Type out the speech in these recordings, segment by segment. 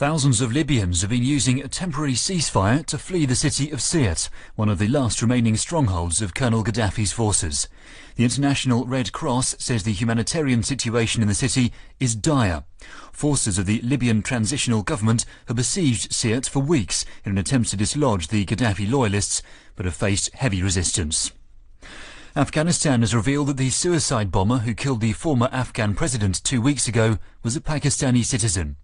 Thousands of Libyans have been using a temporary ceasefire to flee the city of Sirte, one of the last remaining strongholds of Colonel Gaddafi's forces. The International Red Cross says the humanitarian situation in the city is dire. Forces of the Libyan transitional government have besieged Sirte for weeks in an attempt to dislodge the Gaddafi loyalists, but have faced heavy resistance. Afghanistan has revealed that the suicide bomber who killed the former Afghan president 2 weeks ago was a Pakistani citizen.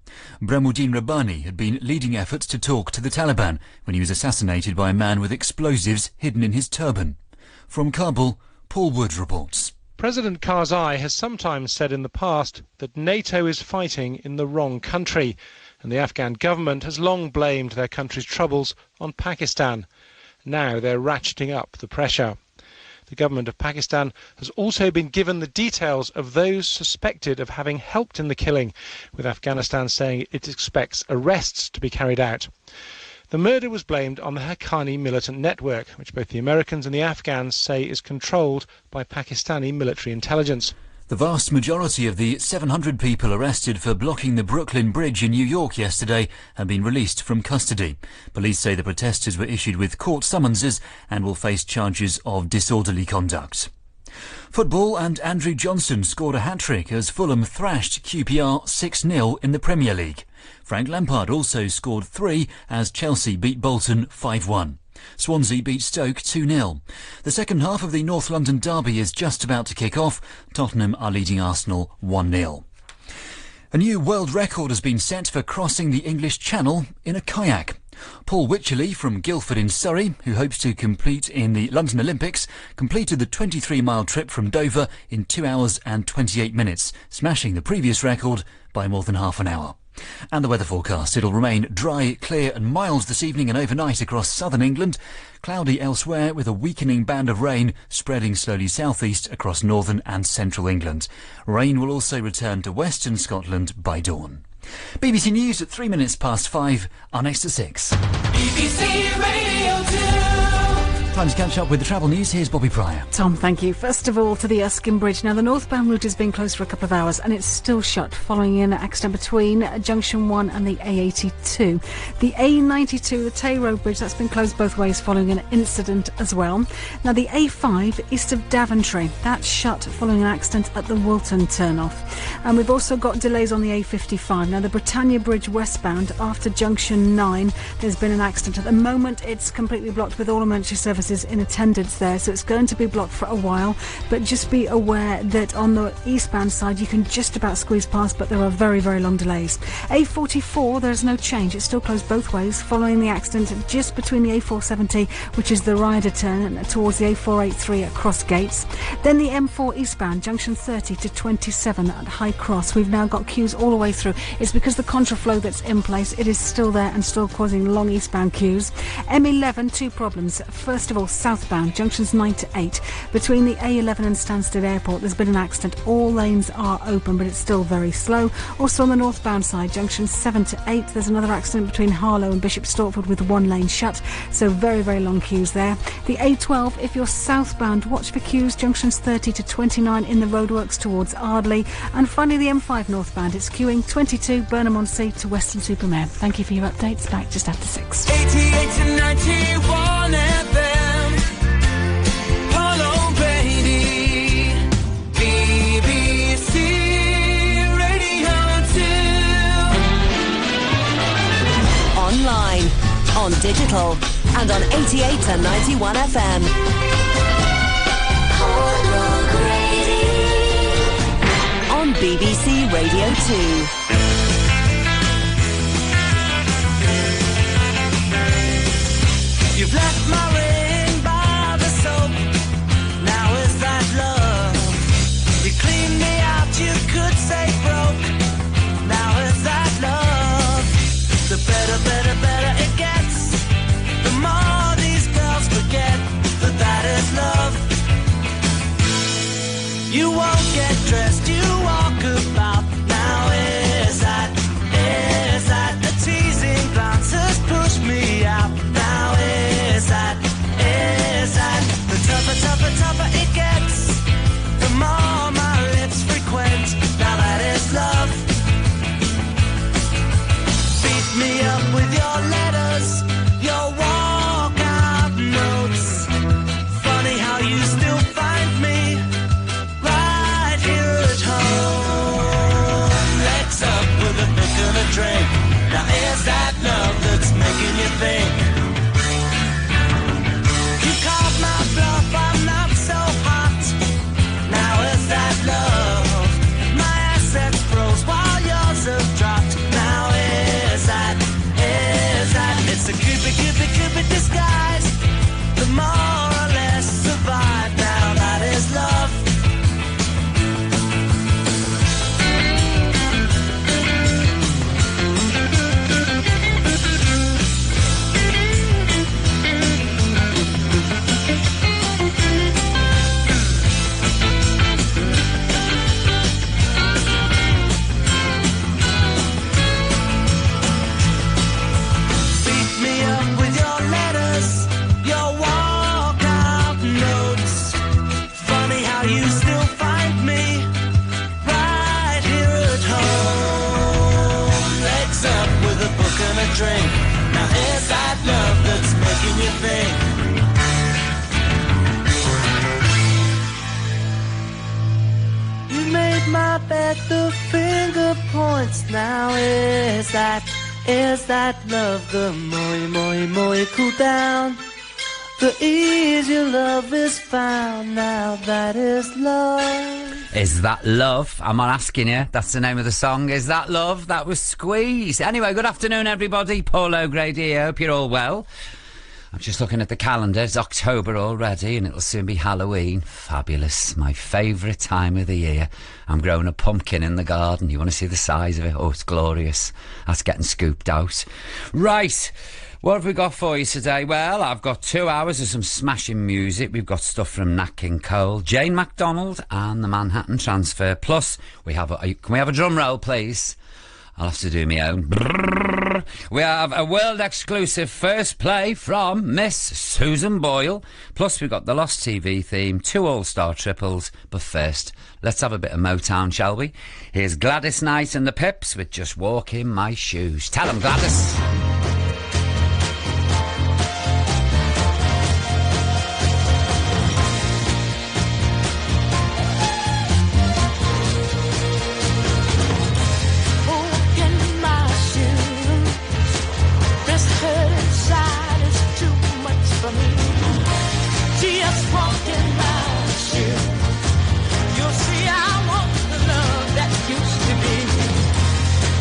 Bremuddin Rabbani had been leading efforts to talk to the Taliban when he was assassinated by a man with explosives hidden in his turban. From Kabul, Paul Wood reports. President Karzai has sometimes said in the past that NATO is fighting in the wrong country, and the Afghan government has long blamed their country's troubles on Pakistan. Now they're ratcheting up the pressure. The government of Pakistan has also been given the details of those suspected of having helped in the killing, with Afghanistan saying it expects arrests to be carried out. The murder was blamed on the Haqqani militant network, which both the Americans and the Afghans say is controlled by Pakistani military intelligence. The vast majority of the 700 people arrested for blocking the Brooklyn Bridge in New York yesterday have been released from custody. Police say the protesters were issued with court summonses and will face charges of disorderly conduct. Football, and Andrew Johnson scored a hat-trick as Fulham thrashed QPR 6-0 in the Premier League. Frank Lampard also scored 3 as Chelsea beat Bolton 5-1. Swansea beat Stoke 2-0. The second half of the North London derby is just about to kick off. Tottenham are leading Arsenal 1-0. A new world record has been set for crossing the English Channel in a kayak. Paul Wycherley from Guildford in Surrey, who hopes to compete in the London Olympics, completed the 23-mile trip from Dover in 2 hours and 28 minutes, smashing the previous record by more than half an hour. And the weather forecast. It'll remain dry, clear and mild this evening and overnight across southern England. Cloudy elsewhere with a weakening band of rain spreading slowly southeast across northern and central England. Rain will also return to western Scotland by dawn. BBC News at 3 minutes past 5. Our next at 6. BBC Radio 2. Time to catch up with the travel news. Here's Bobby Pryor. Tom, thank you. First of all, to the Erskine Bridge. Now, the northbound route has been closed for a couple of hours and it's still shut following an accident between Junction 1 and the A82. The A92, the Tay Road Bridge, that's been closed both ways following an incident as well. Now, the A5 east of Daventry, that's shut following an accident at the Wilton turnoff. And we've also got delays on the A55. Now, the Britannia Bridge westbound after Junction 9, there's been an accident. At the moment, it's completely blocked with all emergency services in attendance there, so it's going to be blocked for a while, but just be aware that on the eastbound side you can just about squeeze past, but there are very, very long delays. A44, there's no change, it's still closed both ways following the accident just between the A470, which is the Ryder turn, towards the A483 at Cross Gates. Then the M4 eastbound, junction 30 to 27 at High Cross. We've now got queues all the way through. It's because the contraflow that's in place, it is still there and still causing long eastbound queues. M11, 2 problems. First of all, southbound, junctions 9 to 8. Between the A11 and Stansted Airport, there's been an accident. All lanes are open, but it's still very slow. Also on the northbound side, junctions 7 to 8, there's another accident between Harlow and Bishop Stortford with 1 lane shut. So very, very long queues there. The A12, if you're southbound, watch for queues, junctions 30 to 29 in the roadworks towards Ardley. And finally, the M5 northbound, it's queuing 22 Burnham-on-Sea to Weston-super-Mare. Thank you for your updates. Back just after 6. 88 to 91 FM. Online, on digital, and on 88 to 91 FM. On BBC Radio 2. You've left my ring by the soap. Now is that love? You cleaned me out, you could say broke. Now is that love? The better it gets, the more these girls forget that is love. You won't get dressed, you walk about. Now is that the teasing glances push me out. Now is that the tougher it gets, the more my lips frequent. Now that is love. Beat me up with your letters, your walkout notes. Funny how you still find me right here at home. Legs up with a book and a drink. Now is that love that's making you think? You called my bluff, I'm not so hot. Now is that love? My assets froze while yours have dropped. Now is that? It's a cupid disguise. The more or less survive. Now that is love. Drink. Now is that love that's making you think? You made my bed, the finger points. Now is that love? The more you cool down, the easier love is found. Now that is love. Is that love? I'm not asking you. That's the name of the song. Is that love? That was Squeeze. Anyway, good afternoon, everybody. Paul O'Grady. I hope you're all well. I'm just looking at the calendar. It's October already, and it'll soon be Halloween. Fabulous. My favourite time of the year. I'm growing a pumpkin in the garden. You want to see the size of it? Oh, it's glorious. That's getting scooped out. Right. What have we got for you today? Well, I've got 2 hours of some smashing music. We've got stuff from Nat King Cole, Jane MacDonald and the Manhattan Transfer. Plus, can we have a drum roll, please? I'll have to do my own. We have a world-exclusive first play from Miss Susan Boyle. Plus, we've got the Lost TV theme, 2 all-star triples. But first, let's have a bit of Motown, shall we? Here's Gladys Knight and the Pips with Just Walk in My Shoes. Tell 'em, Gladys.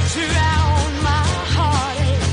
Surround my heartache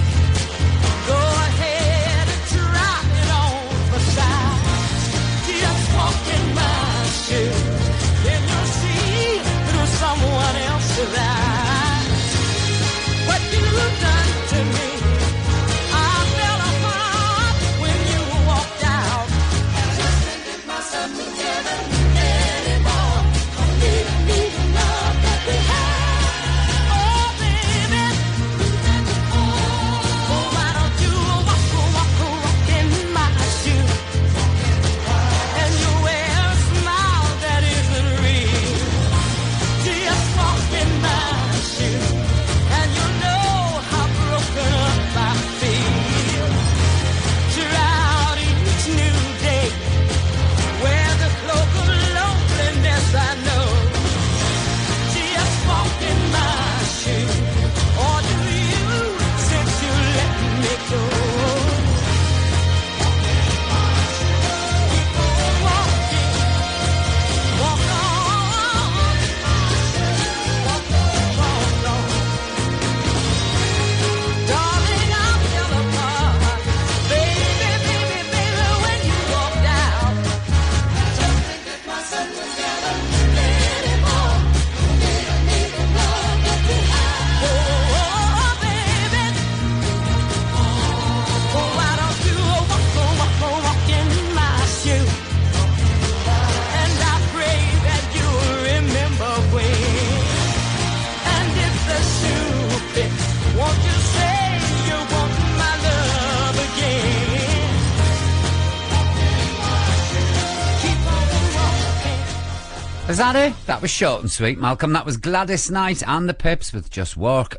Is that it? That was short and sweet, Malcolm. That was Gladys Knight and the Pips with Just Walk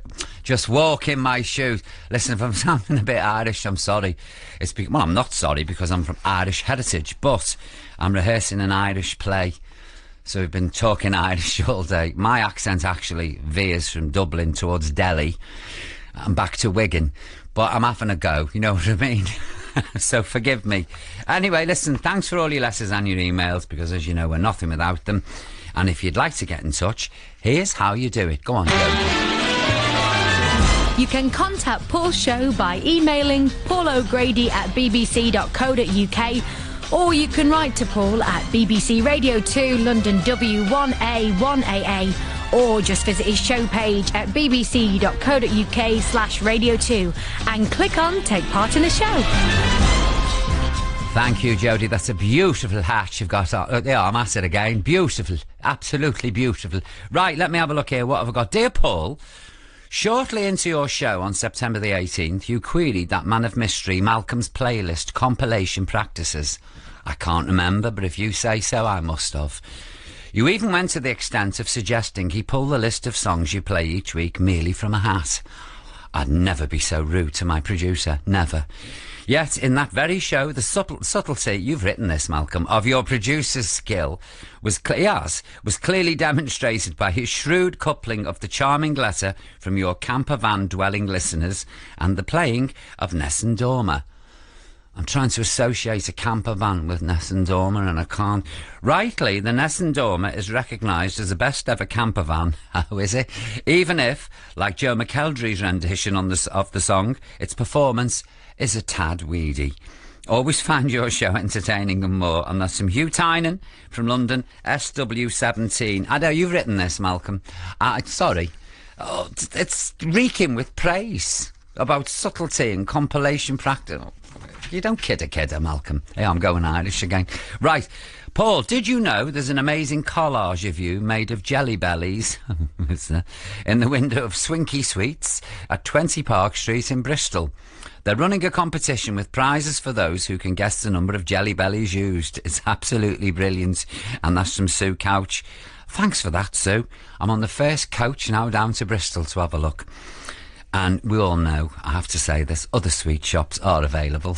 in My Shoes. Listen, if I'm sounding a bit Irish, I'm sorry. Well, I'm not sorry because I'm from Irish heritage, but I'm rehearsing an Irish play. So we've been talking Irish all day. My accent actually veers from Dublin towards Delhi and back to Wigan. But I'm having a go, you know what I mean? So forgive me. Anyway, listen, thanks for all your letters and your emails, because as you know, we're nothing without them. And if you'd like to get in touch, here's how you do it. Go on, Joe. You can contact Paul's show by emailing paulogrady@bbc.co.uk, or you can write to Paul at BBC Radio 2, London W1A 1AA, or just visit his show page at bbc.co.uk/radio2 and click on Take Part in the Show. Thank you, Jodie. That's a beautiful hat you've got on. Yeah, I'm at it again. Beautiful. Absolutely beautiful. Right, let me have a look here. What have I got? Dear Paul, shortly into your show on September the 18th, you queried that man of mystery, Malcolm's playlist compilation practices. I can't remember, but if you say so, I must have. You even went to the extent of suggesting he pull the list of songs you play each week merely from a hat. I'd never be so rude to my producer, never. Yet, in that very show, the subtlety, you've written this, Malcolm, of your producer's skill was clearly demonstrated by his shrewd coupling of the charming letter from your camper van dwelling listeners and the playing of Nessun Dorma. I'm trying to associate a camper van with Nessun Dorma and I can't. Rightly, the Nessun Dorma is recognised as the best ever camper van. How is it? Even if, like Joe McElderry's rendition of the song, its performance is a tad weedy. Always find your show entertaining and more. And that's from Hugh Tynan from London, SW17. I know you've written this, Malcolm. Sorry. Oh, it's reeking with praise about subtlety and compilation practice. You don't kid a kidder, Malcolm. Hey, I'm going Irish again. Right. Paul, did you know there's an amazing collage of you made of jelly bellies in the window of Swinky Sweets at 20 Park Street in Bristol? They're running a competition with prizes for those who can guess the number of jelly bellies used. It's absolutely brilliant. And that's from Sue Couch. Thanks for that, Sue. I'm on the first coach now down to Bristol to have a look. And we all know, I have to say this, other sweet shops are available.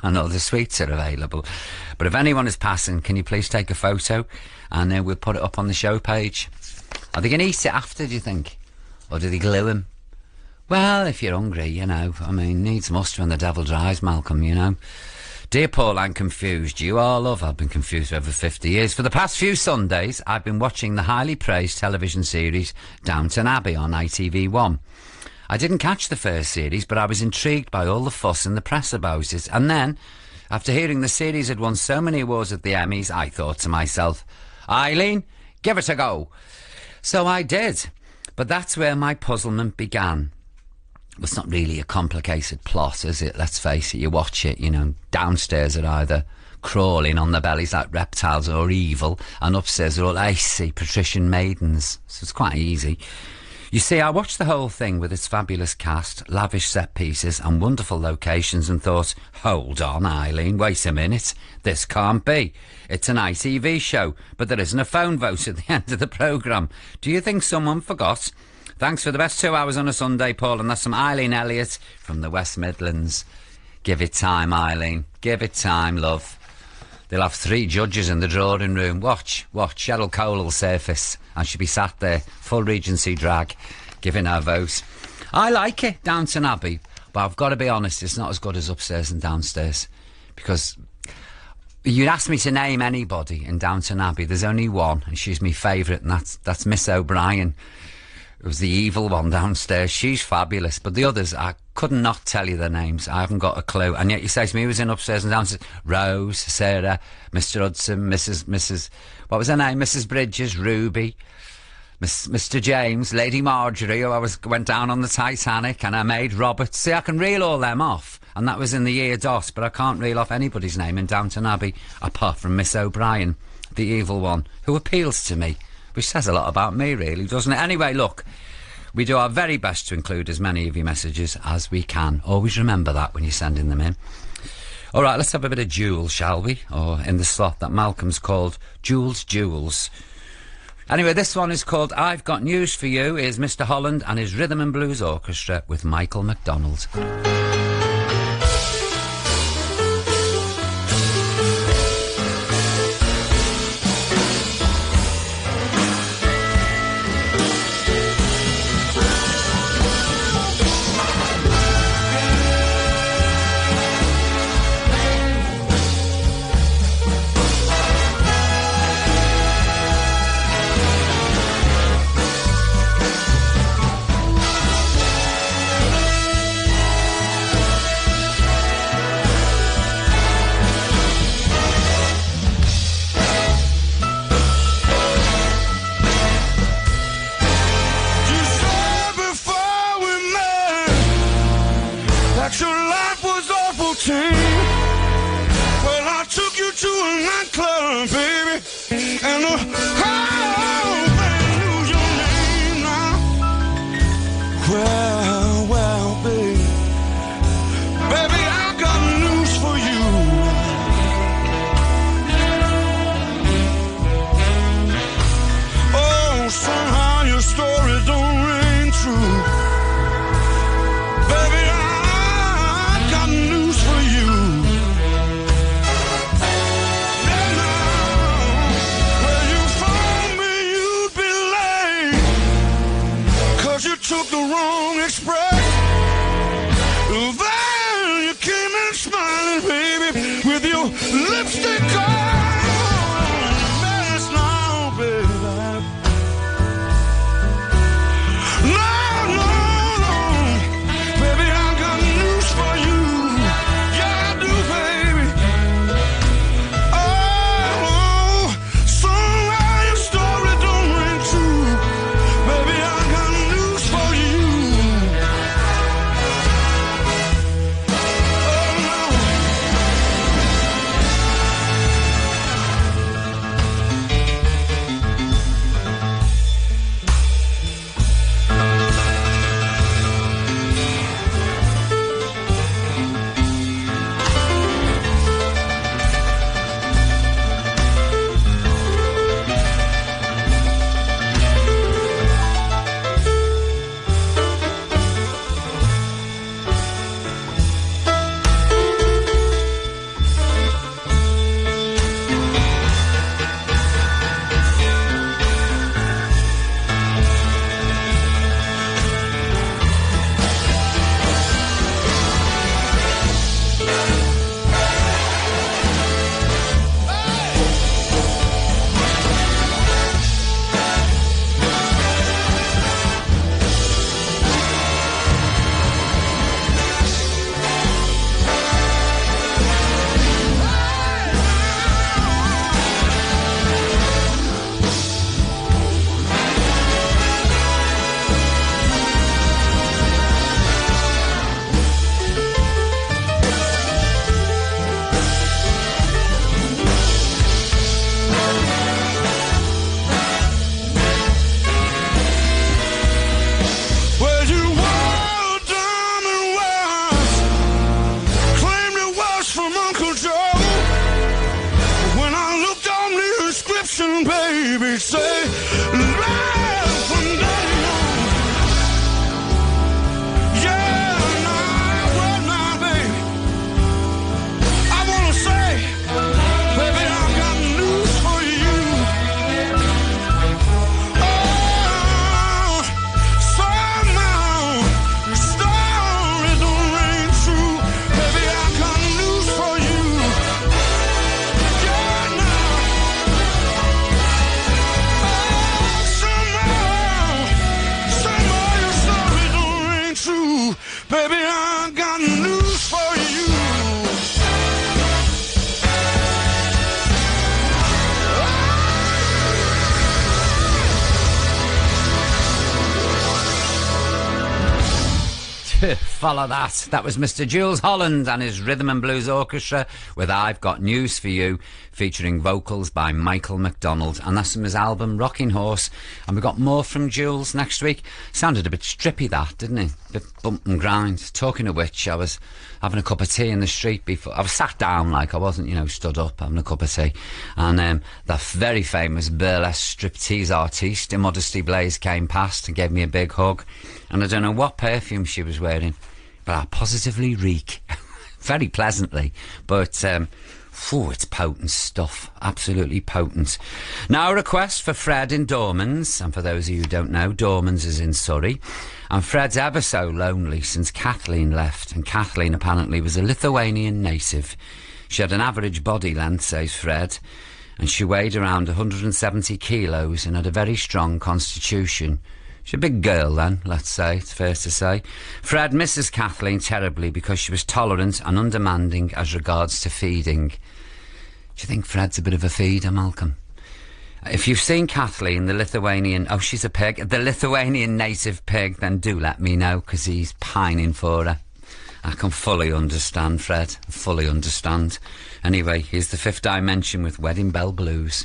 And other sweets are available. But if anyone is passing, can you please take a photo? And we'll put it up on the show page. Are they going to eat it after, do you think? Or do they glue them? Well, if you're hungry, you know, I mean, needs must when the devil dries, Malcolm, you know. Dear Paul, I'm confused. You are, love. I've been confused for over 50 years. For the past few Sundays, I've been watching the highly praised television series Downton Abbey on ITV1. I didn't catch the first series, but I was intrigued by all the fuss in the press about it. And then, after hearing the series had won so many awards at the Emmys, I thought to myself, Eileen, give it a go. So I did. But that's where my puzzlement began. Well, it's not really a complicated plot, is it? Let's face it, you watch it, you know, downstairs are either crawling on their bellies like reptiles or evil, and upstairs are all icy patrician maidens. So it's quite easy. You see, I watched the whole thing with its fabulous cast, lavish set pieces and wonderful locations and thought, hold on, Eileen, wait a minute. This can't be. It's an ITV show, but there isn't a phone vote at the end of the programme. Do you think someone forgot? Thanks for the best 2 hours on a Sunday, Paul, and that's from Eileen Elliott from the West Midlands. Give it time, Eileen. Give it time, love. They'll have 3 judges in the drawing room. Watch. Cheryl Cole will surface and she'll be sat there, full Regency drag, giving her vote. I like it, Downton Abbey, but I've got to be honest, it's not as good as upstairs and downstairs. Because you'd ask me to name anybody in Downton Abbey, there's only one, and she's my favourite, and that's Miss O'Brien. It was the evil one downstairs. She's fabulous. But the others, I could not tell you their names. I haven't got a clue. And yet you say to me, who was in upstairs and downstairs? Rose, Sarah, Mr. Hudson, Mrs. What was her name? Mrs. Bridges, Ruby, Mr. James, Lady Marjorie, who went down on the Titanic, and her maid Robert. See, I can reel all them off. And that was in the year DOS, but I can't reel off anybody's name in Downton Abbey, apart from Miss O'Brien, the evil one, who appeals to me. Which says a lot about me, really, doesn't it? Anyway, look, we do our very best to include as many of your messages as we can. Always remember that when you're sending them in. All right, let's have a bit of Jules, shall we? Or in the slot that Malcolm's called Jules Jules. Anyway, this one is called I've Got News for You. Here's Mr. Holland and his Rhythm and Blues Orchestra with Michael McDonald. follow that. That was Mr. Jules Holland and his Rhythm and Blues Orchestra with I've Got News for You, featuring vocals by Michael McDonald. And that's from his album Rocking Horse. And we've got more from Jules next week. Sounded a bit strippy, that, didn't it? A bit bump and grind. Talking of which, I was having a cup of tea in the street before. I was sat down, like I wasn't, stood up having a cup of tea. And the very famous burlesque striptease artiste, Immodesty Blaze, came past and gave me a big hug. And I don't know what perfume she was wearing, but I positively reek. Very pleasantly. But, it's potent stuff. Absolutely potent. Now a request for Fred in Dormans. And for those of you who don't know, Dormans is in Surrey. And Fred's ever so lonely since Kathleen left. And Kathleen apparently was a Lithuanian native. She had an average body length, says Fred. And she weighed around 170 kilos and had a very strong constitution. She's a big girl then, let's say, it's fair to say. Fred misses Kathleen terribly because she was tolerant and undemanding as regards to feeding. Do you think Fred's a bit of a feeder, Malcolm? If you've seen Kathleen, the Lithuanian... Oh, she's a pig. The Lithuanian native pig, then do let me know, because he's pining for her. I can fully understand, Fred. Fully understand. Anyway, here's the Fifth Dimension with Wedding Bell Blues.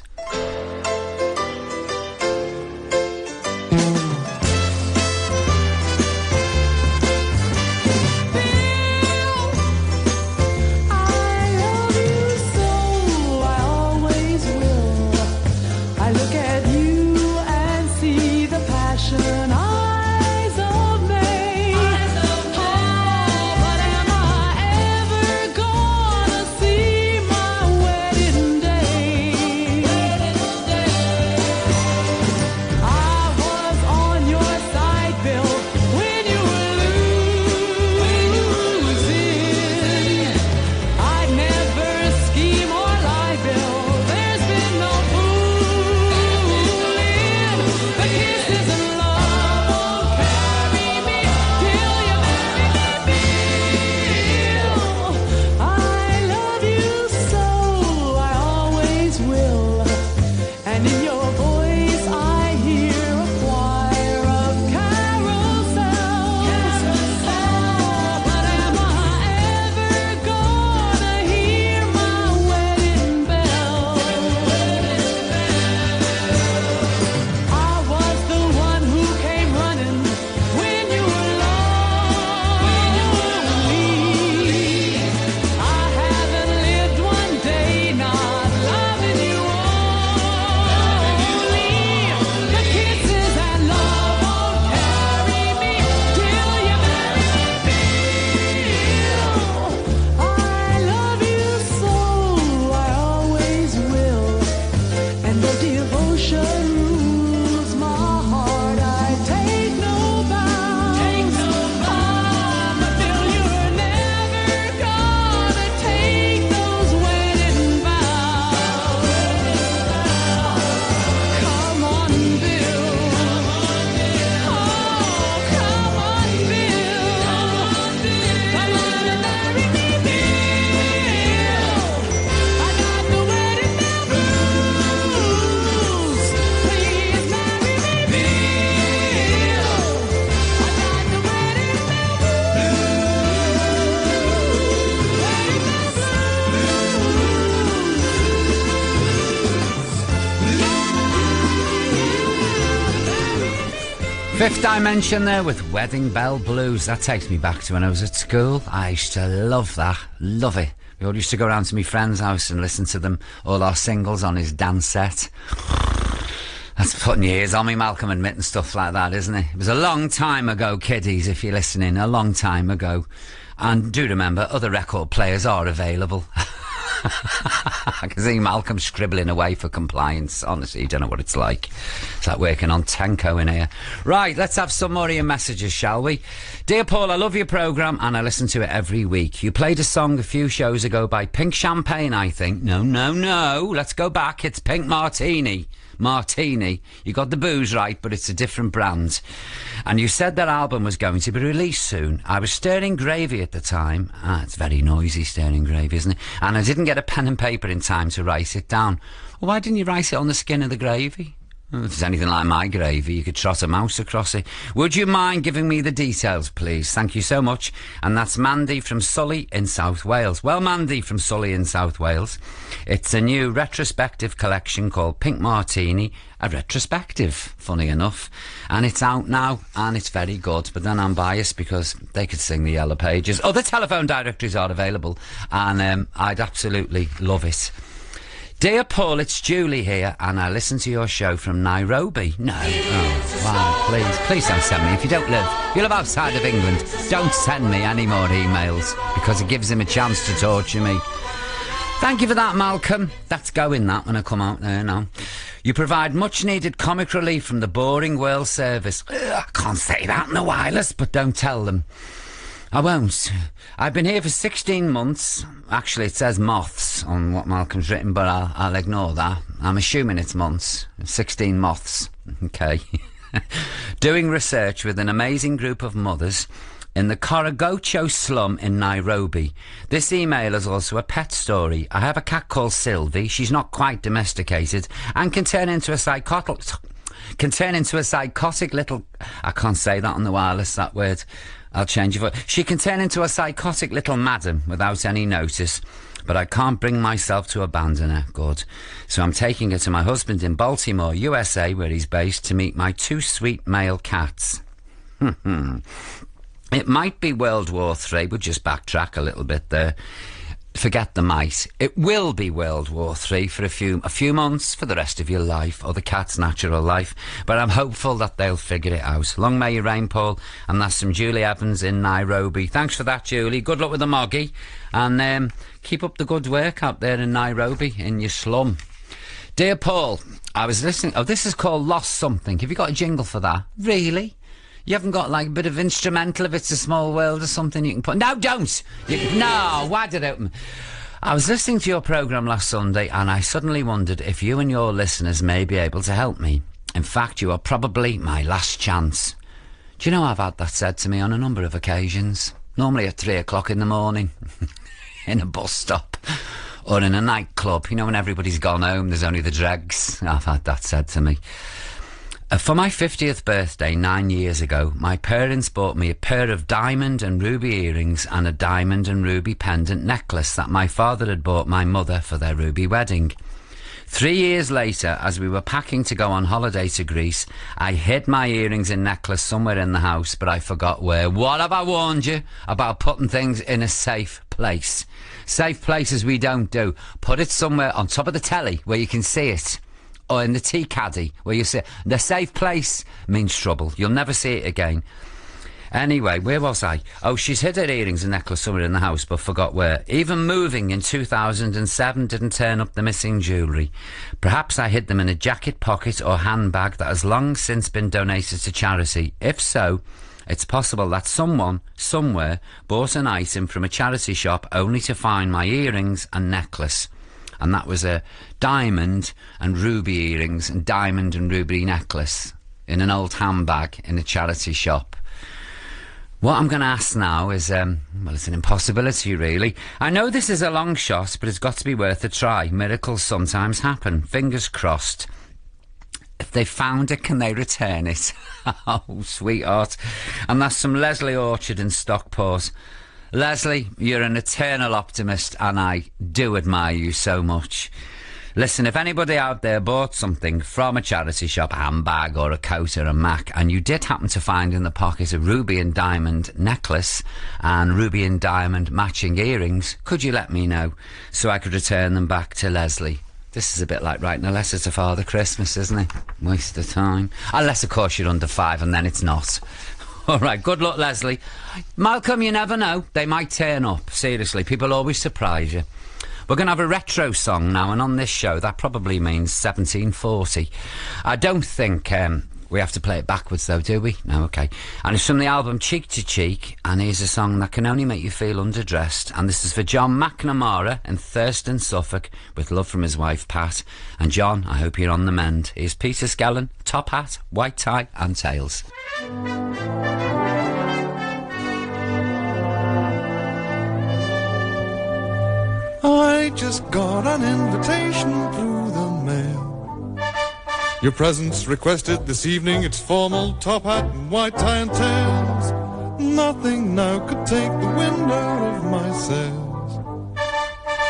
Fifth Dimension there with Wedding Bell Blues. That takes me back to when I was at school. I used to love that. Love it. We all used to go around to my friend's house and listen to them, all our singles on his dance set. That's putting your ears on me, Malcolm, admitting stuff like that, isn't it? It was a long time ago, kiddies, if you're listening. A long time ago. And do remember, other record players are available. I can see Malcolm scribbling away for compliance. Honestly, you don't know what it's like. It's like working on Tenko in here. Right, let's have some more of your messages, shall we? Dear Paul, I love your programme and I listen to it every week. You played a song a few shows ago by Pink Champagne, I think. No. Let's go back. It's Pink Martini. You got the booze right, but it's a different brand. And you said that album was going to be released soon. I was stirring gravy at the time. It's very noisy, stirring gravy, isn't it? And I didn't get a pen and paper in time to write it down. Well, why didn't you write it on the skin of the gravy? If it's anything like my gravy, you could trot a mouse across it. Would you mind giving me the details, please? Thank you so much. And that's Mandy from Sully in South Wales. Well, Mandy from Sully in South Wales, it's a new retrospective collection called Pink Martini, a retrospective, funny enough. And it's out now, and it's very good. But then I'm biased because they could sing the Yellow Pages. Other telephone directories are available, and I'd absolutely love it. Dear Paul, it's Julie here, and I listen to your show from Nairobi. No. Oh, wow, please don't send me. If you live outside of England, don't send me any more emails, because it gives him a chance to torture me. Thank you for that, Malcolm. That's going, that, when I come out there now. You provide much-needed comic relief from the boring world service. I can't say that in the wireless, but don't tell them. I won't. I've been here for 16 months. Actually, it says moths on what Malcolm's written, but I'll ignore that. I'm assuming it's months. 16 moths. Okay. Doing research with an amazing group of mothers in the Korogocho slum in Nairobi. This email is also a pet story. I have a cat called Sylvie. She's not quite domesticated and can turn into a psychotic little... I can't say that on the wireless, that word. I'll change it. She can turn into a psychotic little madam without any notice, but I can't bring myself to abandon her. Good. So I'm taking her to my husband in Baltimore, USA, where he's based, to meet my 2 sweet male cats. It might be World War III, but just backtrack a little bit there. Forget the mice. It will be World War III for a few months, for the rest of your life, or the cat's natural life. But I'm hopeful that they'll figure it out. Long may you reign, Paul. And that's from Julie Evans in Nairobi. Thanks for that, Julie. Good luck with the moggy. And keep up the good work out there in Nairobi, in your slum. Dear Paul, I was listening... Oh, this is called Lost Something. Have you got a jingle for that? Really? You haven't got, like, a bit of instrumental if it's a small world or something you can put... No, don't! No, why did it... I was listening to your programme last Sunday, and I suddenly wondered if you and your listeners may be able to help me. In fact, you are probably my last chance. Do you know I've had that said to me on a number of occasions? Normally at 3 o'clock in the morning. In a bus stop. Or in a nightclub. You know, when everybody's gone home, there's only the dregs. I've had that said to me. For my 50th birthday 9 years ago, my parents bought me a pair of diamond and ruby earrings and a diamond and ruby pendant necklace that my father had bought my mother for their ruby wedding. 3 years later, as we were packing to go on holiday to Greece, I hid my earrings and necklace somewhere in the house, but I forgot where. What have I warned you about putting things in a safe place? Safe places we don't do. Put it somewhere on top of the telly where you can see it. Or in the tea caddy, where you say, the safe place means trouble. You'll never see it again. Anyway, where was I? Oh, she's hid her earrings and necklace somewhere in the house, but forgot where. Even moving in 2007 didn't turn up the missing jewellery. Perhaps I hid them in a jacket pocket or handbag that has long since been donated to charity. If so, it's possible that someone, somewhere, bought an item from a charity shop only to find my earrings and necklace. And that was a diamond and ruby earrings and diamond and ruby necklace in an old handbag in a charity shop. What I'm going to ask now is, well, it's an impossibility, really. I know this is a long shot, but it's got to be worth a try. Miracles sometimes happen. Fingers crossed. If they found it, can they return it? Oh, sweetheart. And that's from Leslie Orchard in Stockport. Leslie, you're an eternal optimist, and I do admire you so much. Listen, if anybody out there bought something from a charity shop, a handbag or a coat or a Mac, and you did happen to find in the pocket a ruby and diamond necklace and ruby and diamond matching earrings, could you let me know so I could return them back to Leslie? This is a bit like writing a letter to Father Christmas, isn't it? Waste of time. Unless, of course, you're under 5 and then it's not. All right, good luck, Leslie. Malcolm, you never know. They might turn up. Seriously, people always surprise you. We're going to have a retro song now, and on this show, that probably means 1740. I don't think we have to play it backwards, though, do we? No, OK. And it's from the album Cheek to Cheek, and here's a song that can only make you feel underdressed. And this is for John McNamara in Thurston, Suffolk, with love from his wife, Pat. And John, I hope you're on the mend. Here's Peter Skellern, top hat, white tie and tails. I just got an invitation through the mail Your presence requested this evening, it's formal, top hat and white tie and tails. Nothing now could take the wind out of my sails.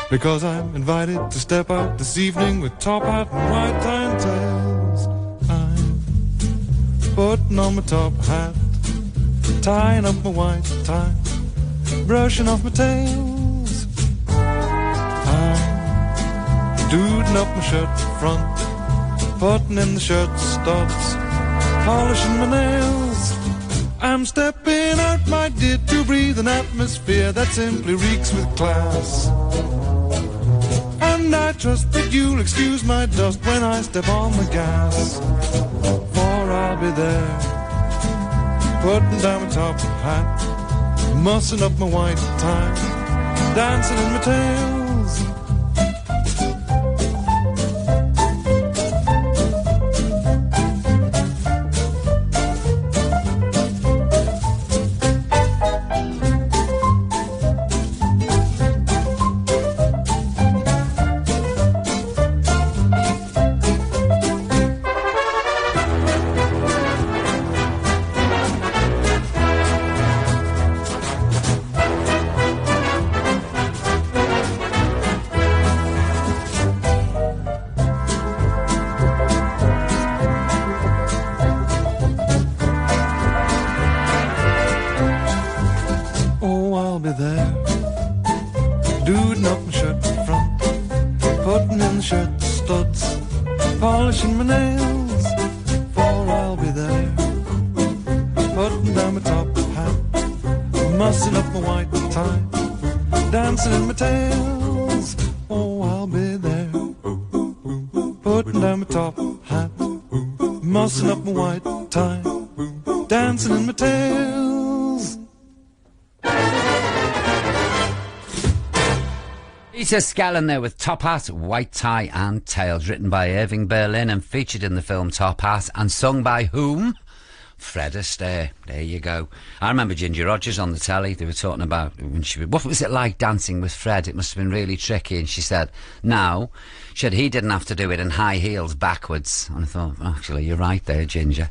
Because I'm invited to step out this evening with top hat and white tie and tails. I'm putting on my top hat, tying up my white tie, brushing off my tails. I'm doodling up my shirt front, putting in the shirt studs, polishing my nails. I'm stepping out, my dear, to breathe an atmosphere that simply reeks with class. And I trust that you'll excuse my dust when I step on the gas. For I'll be there, putting down my top hat, mussing up my white tie, dancing in my tails. Peter Skellen there with Top Hat, White Tie and Tails, written by Irving Berlin and featured in the film Top Hat and sung by whom? Fred Astaire. There you go. I remember Ginger Rogers on the telly. They were talking about what was it like dancing with Fred? It must have been really tricky. And she said, no, he didn't have to do it in high heels backwards. And I thought, actually, you're right there, Ginger.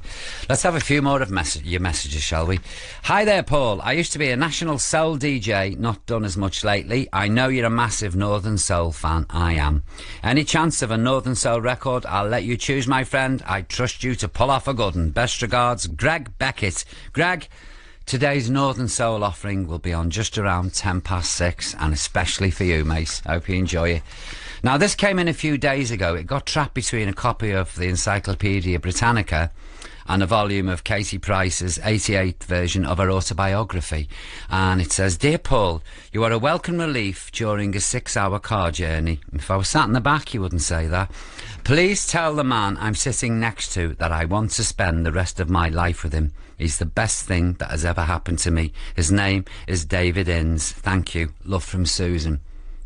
Let's have a few more of your messages, shall we? Hi there, Paul. I used to be a national soul DJ, not done as much lately. I know you're a massive Northern Soul fan. I am. Any chance of a Northern Soul record? I'll let you choose, my friend. I trust you to pull off a good one. Best regards, Greg Beckett. Greg, today's Northern Soul offering will be on just around 6:10, and especially for you, mate. Hope you enjoy it. Now, this came in a few days ago. It got trapped between a copy of the Encyclopaedia Britannica and a volume of Katie Price's 88th version of her autobiography. And it says, Dear Paul, you are a welcome relief during a 6-hour car journey. If I was sat in the back, you wouldn't say that. Please tell the man I'm sitting next to that I want to spend the rest of my life with him. He's the best thing that has ever happened to me. His name is David Innes. Thank you. Love from Susan.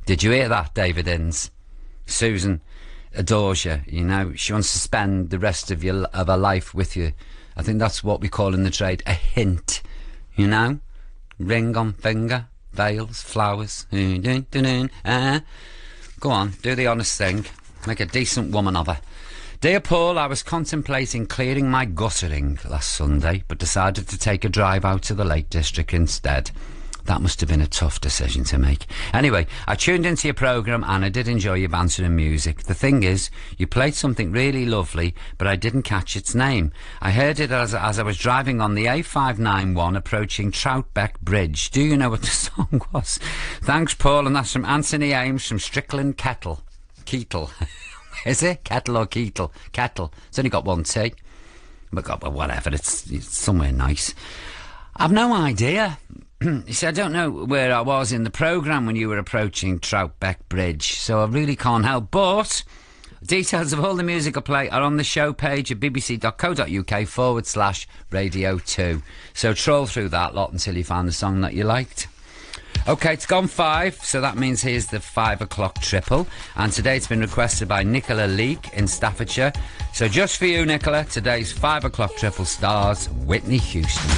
Did you hear that, David Innes? Susan adores you, you know. She wants to spend the rest of her life with you. I think that's what we call in the trade a hint, you know. Ring on finger, veils, flowers. Go on, do the honest thing. Make a decent woman of her. Dear Paul, I was contemplating clearing my guttering last Sunday, but decided to take a drive out to the Lake District instead. That must have been a tough decision to make. Anyway, I tuned into your programme and I did enjoy your banter and music. The thing is, you played something really lovely, but I didn't catch its name. I heard it as I was driving on the A591 approaching Troutbeck Bridge. Do you know what the song was? Thanks, Paul, and that's from Anthony Ames from Strickland Kettle. Is it? Kettle or Keetle? Kettle. It's only got one T. But whatever, it's somewhere nice. I've no idea. You see, I don't know where I was in the programme when you were approaching Troutbeck Bridge, so I really can't help. But details of all the music I play are on the show page at bbc.co.uk/Radio 2. So troll through that lot until you find the song that you liked. OK, it's gone 5, so that means here's the 5 o'clock triple. And today it's been requested by Nicola Leake in Staffordshire. So just for you, Nicola, today's 5 o'clock triple stars Whitney Houston.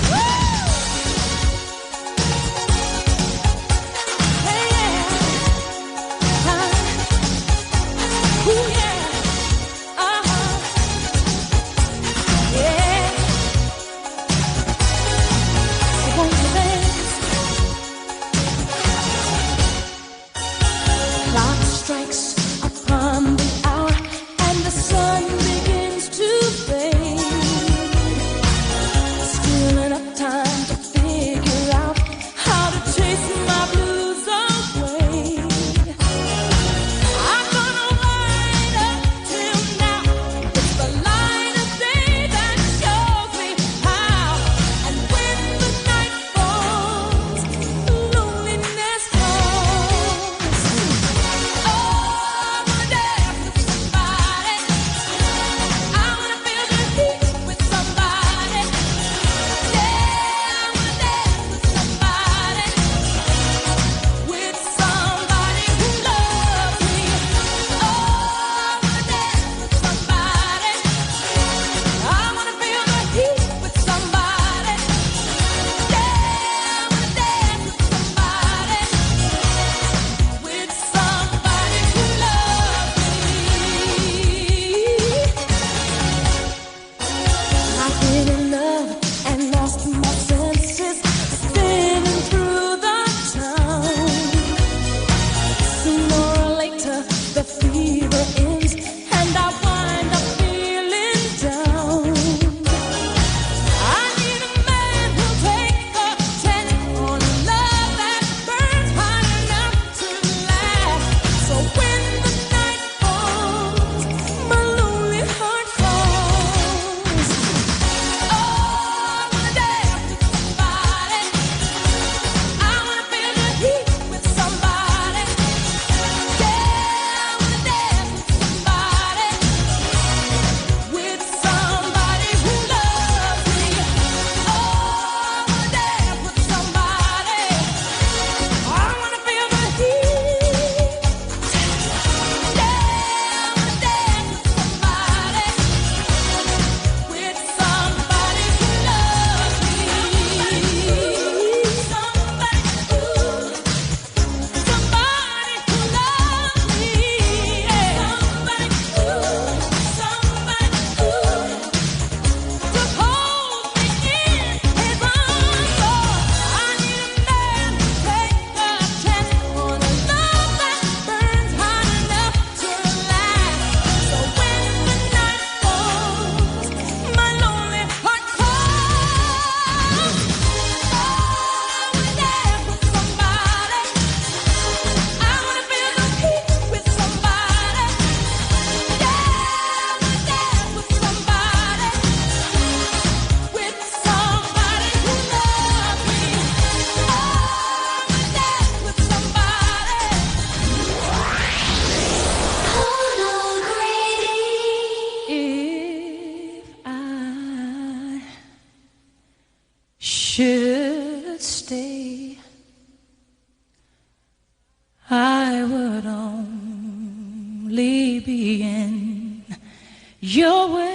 your way.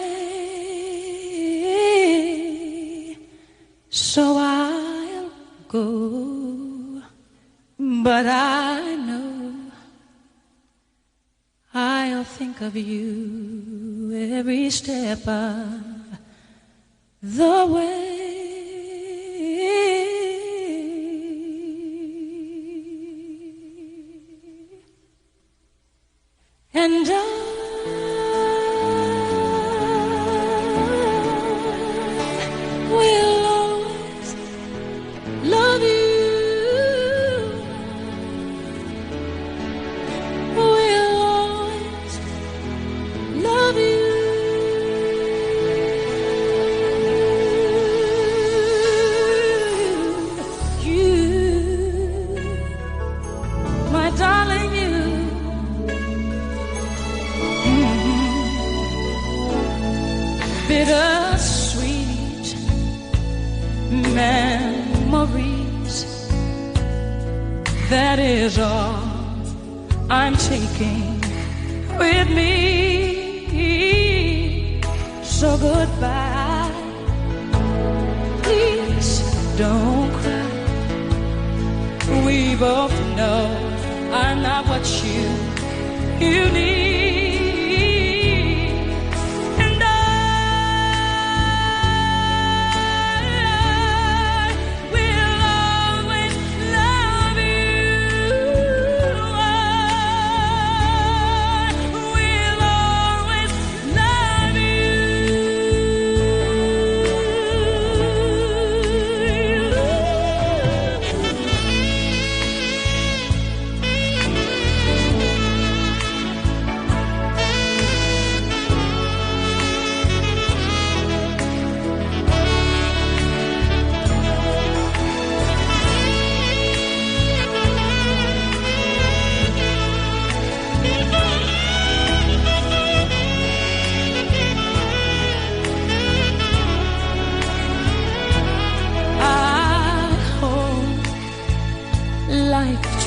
So I'll go, but I know I'll think of you every step of the way. And will always love you. Will always love you. You, my darling, you. Bittersweet memories, that is all I'm taking with me. So goodbye, please don't cry. We both know I'm not what you need.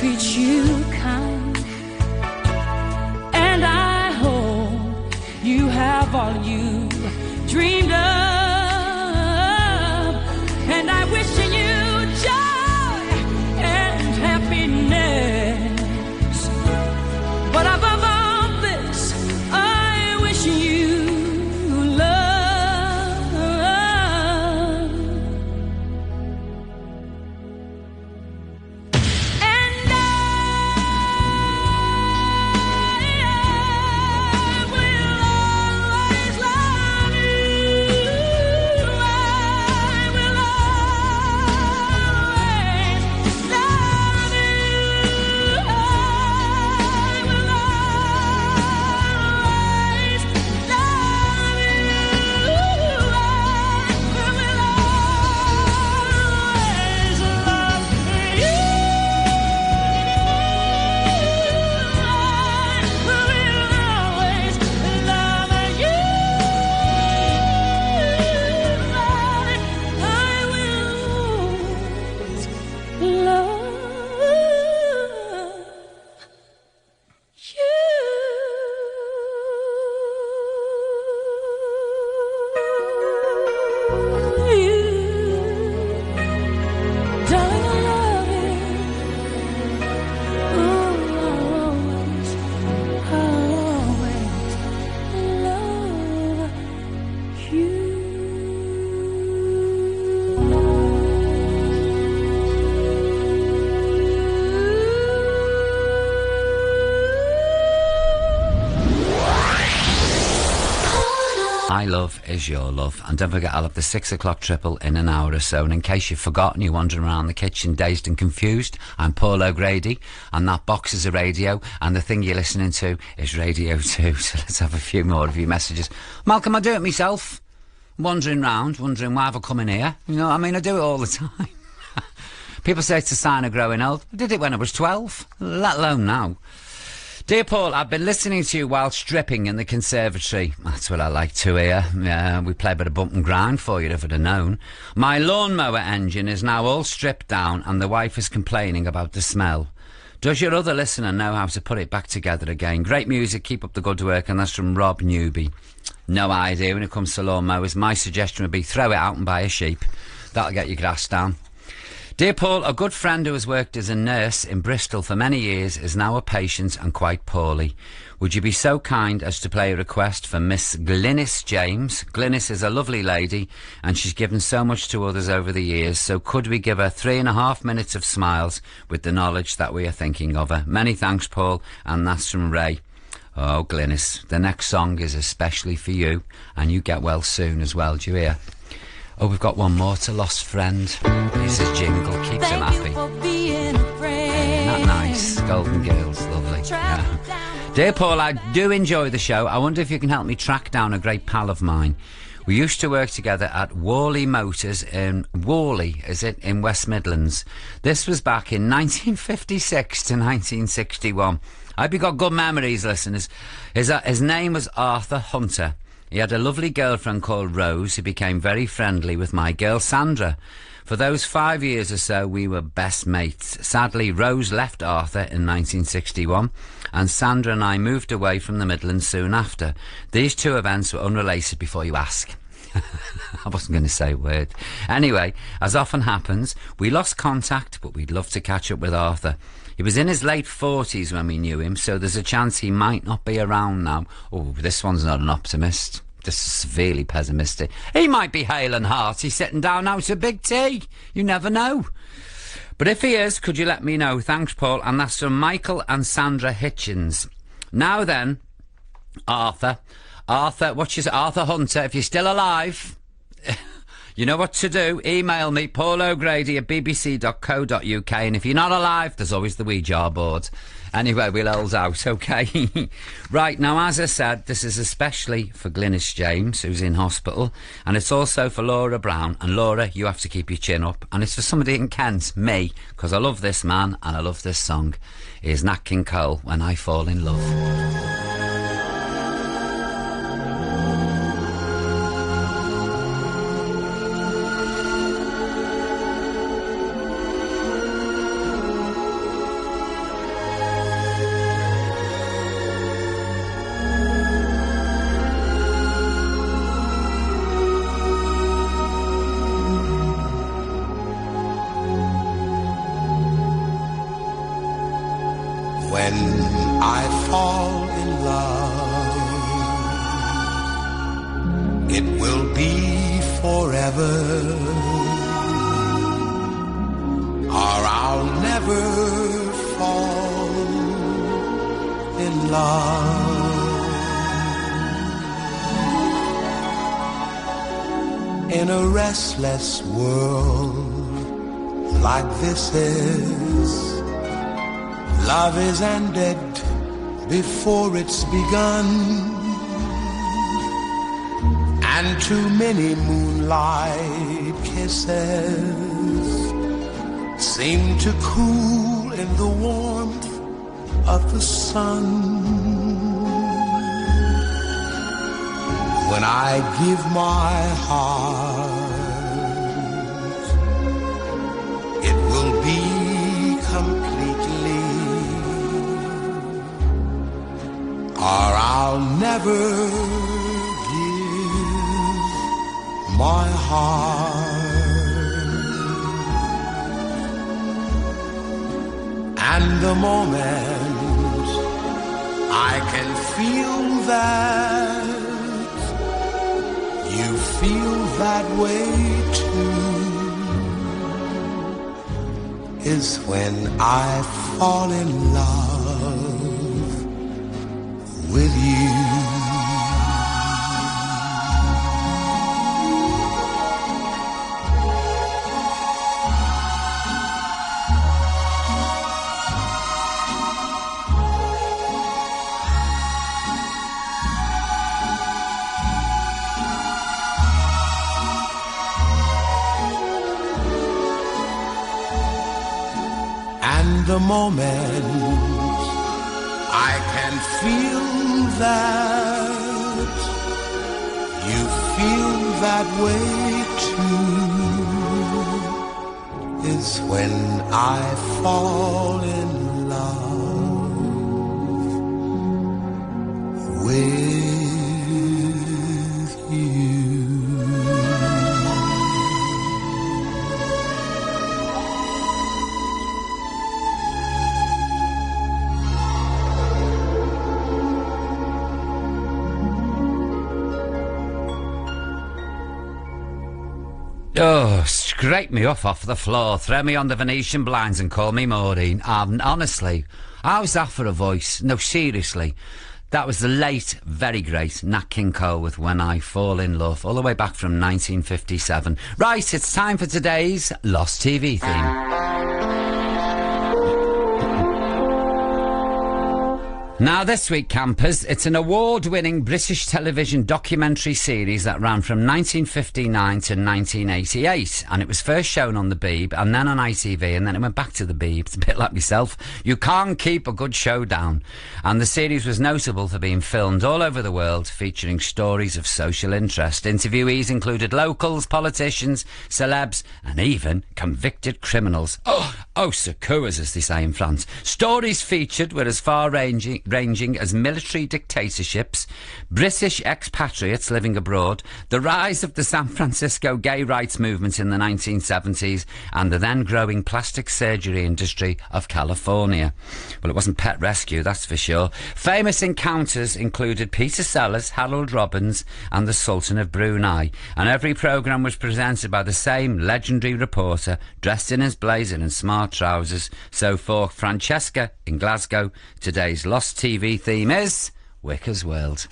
Treat you kind, and I hope you have all you dreamed of, and I wish you joy and happiness, but above all this I wish you love. My love is your love. And don't forget, I'll have the 6 o'clock triple in an hour or so. And in case you've forgotten, you're wandering around the kitchen dazed and confused, I'm Paul O'Grady, and that box is a radio, and the thing you're listening to is Radio 2. So let's have a few more of your messages. Malcolm, I do it myself. Wandering round, wondering why have I come in here. You know, I mean, I do it all the time. People say it's a sign of growing old. I did it when I was 12, let alone now. Dear Paul, I've been listening to you while stripping in the conservatory. That's what I like to hear. We play a bit of bump and grind for you if I'd have known. My lawnmower engine is now all stripped down and the wife is complaining about the smell. Does your other listener know how to put it back together again? Great music, keep up the good work, and that's from Rob Newby. No idea when it comes to lawnmowers. My suggestion would be throw it out and buy a sheep. That'll get your grass down. Dear Paul, a good friend who has worked as a nurse in Bristol for many years is now a patient and quite poorly. Would you be so kind as to play a request for Miss Glynis James? Glynis is a lovely lady and she's given so much to others over the years, so could we give her 3.5 minutes of smiles with the knowledge that we are thinking of her? Many thanks, Paul, and that's from Ray. Oh, Glynis, the next song is especially for you, and you get well soon as well, do you hear? Oh, we've got one more to Lost Friend. This is Jingle, keeps him happy. Isn't that nice? Golden Girls, lovely. Yeah. Dear Paul, I do enjoy the show. I wonder if you can help me track down a great pal of mine. We used to work together at Worley Motors in Worley, in West Midlands. This was back in 1956 to 1961. I hope you got good memories, listeners. His name was Arthur Hunter. He had a lovely girlfriend called Rose who became very friendly with my girl Sandra. For those 5 years or so, we were best mates. Sadly, Rose left Arthur in 1961, and Sandra and I moved away from the Midlands soon after. These two events were unrelated before you ask. I wasn't going to say a word. Anyway, as often happens, we lost contact, but we'd love to catch up with Arthur. He was in his late 40s when we knew him, so there's a chance he might not be around now. Oh, this one's not an optimist. This is severely pessimistic. He might be hale and hearty, sitting down out a big tea. You never know. But if he is, could you let me know? Thanks, Paul. And that's from Michael and Sandra Hitchens. Now then, Arthur, Arthur Hunter, if you're still alive... You know what to do. Email me, paulogrady@bbc.co.uk, and if you're not alive, there's always the Ouija board. Anyway, we'll hold out, okay? Right, now, as I said, this is especially for Glynis James, who's in hospital, and it's also for Laura Brown. And Laura, you have to keep your chin up. And it's for somebody in Kent, me, because I love this man and I love this song. Here's Nat King Cole, When I Fall in Love. When I fall in love, it will be forever, or I'll never fall in love. In a restless world like this is, love is ended before it's begun, and too many moonlight kisses seem to cool in the warmth of the sun. When I give my heart, it will be completely, or I'll never give my heart. And the moment I can feel that you feel that way too, is when I fall in love with you. And the moment I can feel that you feel that way too, is when I fall in love scrape me off the floor, throw me on the Venetian blinds and call me Maureen. Honestly, how's that for a voice? No, seriously. That was the late, very great Nat King Cole with When I Fall in Love, all the way back from 1957. Right, it's time for today's Lost TV theme. Now this week, campers, it's an award-winning British television documentary series that ran from 1959 to 1988, and it was first shown on the Beeb and then on ITV, and then it went back to the Beeb. It's a bit like myself. You can't keep a good show down. And the series was notable for being filmed all over the world, featuring stories of social interest. Interviewees included locals, politicians, celebs, and even convicted criminals. Oh, secours, as they say in France. Stories featured were as far-ranging as military dictatorships, British expatriates living abroad, the rise of the San Francisco gay rights movement in the 1970s, and the then growing plastic surgery industry of California. Well, it wasn't Pet Rescue, that's for sure. Famous encounters included Peter Sellers, Harold Robbins, and the Sultan of Brunei, and every programme was presented by the same legendary reporter, dressed in his blazer and smart trousers. So for Francesca in Glasgow, today's Lost TV theme is Wicker's World.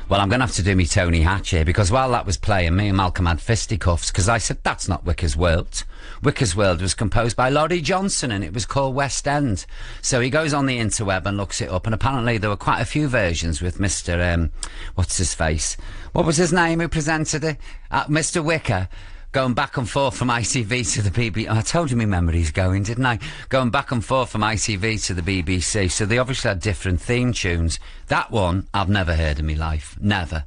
Well, I'm going to have to do me Tony Hatch here, because while that was playing, me and Malcolm had fisticuffs, because I said, that's not Wicker's World. Wicker's World was composed by Laurie Johnson, and it was called West End. So he goes on the interweb and looks it up, and apparently there were quite a few versions with Mr. What's his face? What was his name who presented it? Mr. Wicker. Going back and forth from ITV to the BBC. I told you my memory's going, didn't I? Going back and forth from ITV to the BBC. So they obviously had different theme tunes. That one, I've never heard in my life. Never.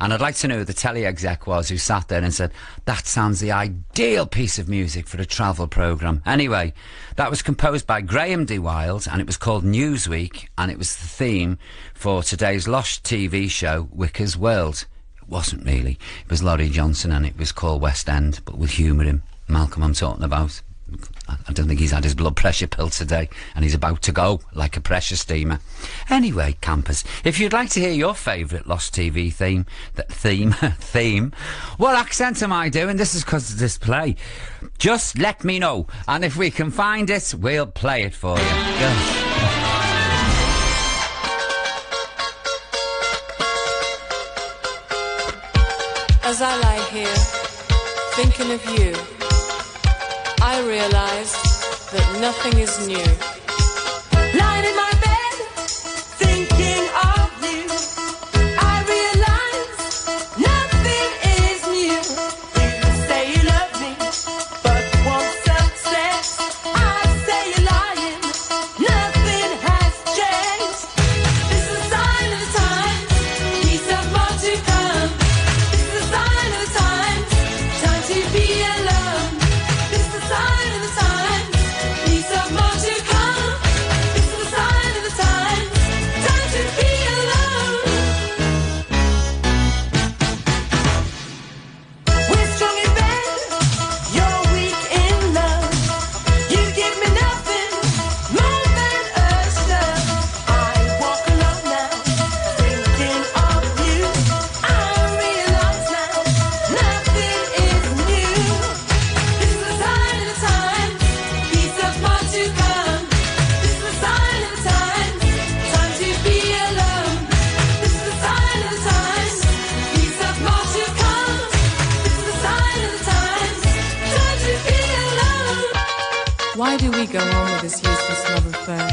And I'd like to know who the telly exec was who sat there and said, that sounds the ideal piece of music for a travel programme. Anyway, that was composed by Graham D. Wild, and it was called Newsweek, and it was the theme for today's Lost TV show, Wicker's World. Wasn't really. It was Laurie Johnson, and it was called West End, but with humour in. Malcolm I'm talking about. I don't think he's had his blood pressure pill today, and he's about to go like a pressure steamer. Anyway, campers, if you'd like to hear your favourite Lost TV theme, what accent am I doing? This is because of this play. Just let me know, and if we can find it, we'll play it for you. As I lie here, thinking of you, I realise that nothing is new. Lying in my bed, thinking of you, I Why do we go on with this useless love affair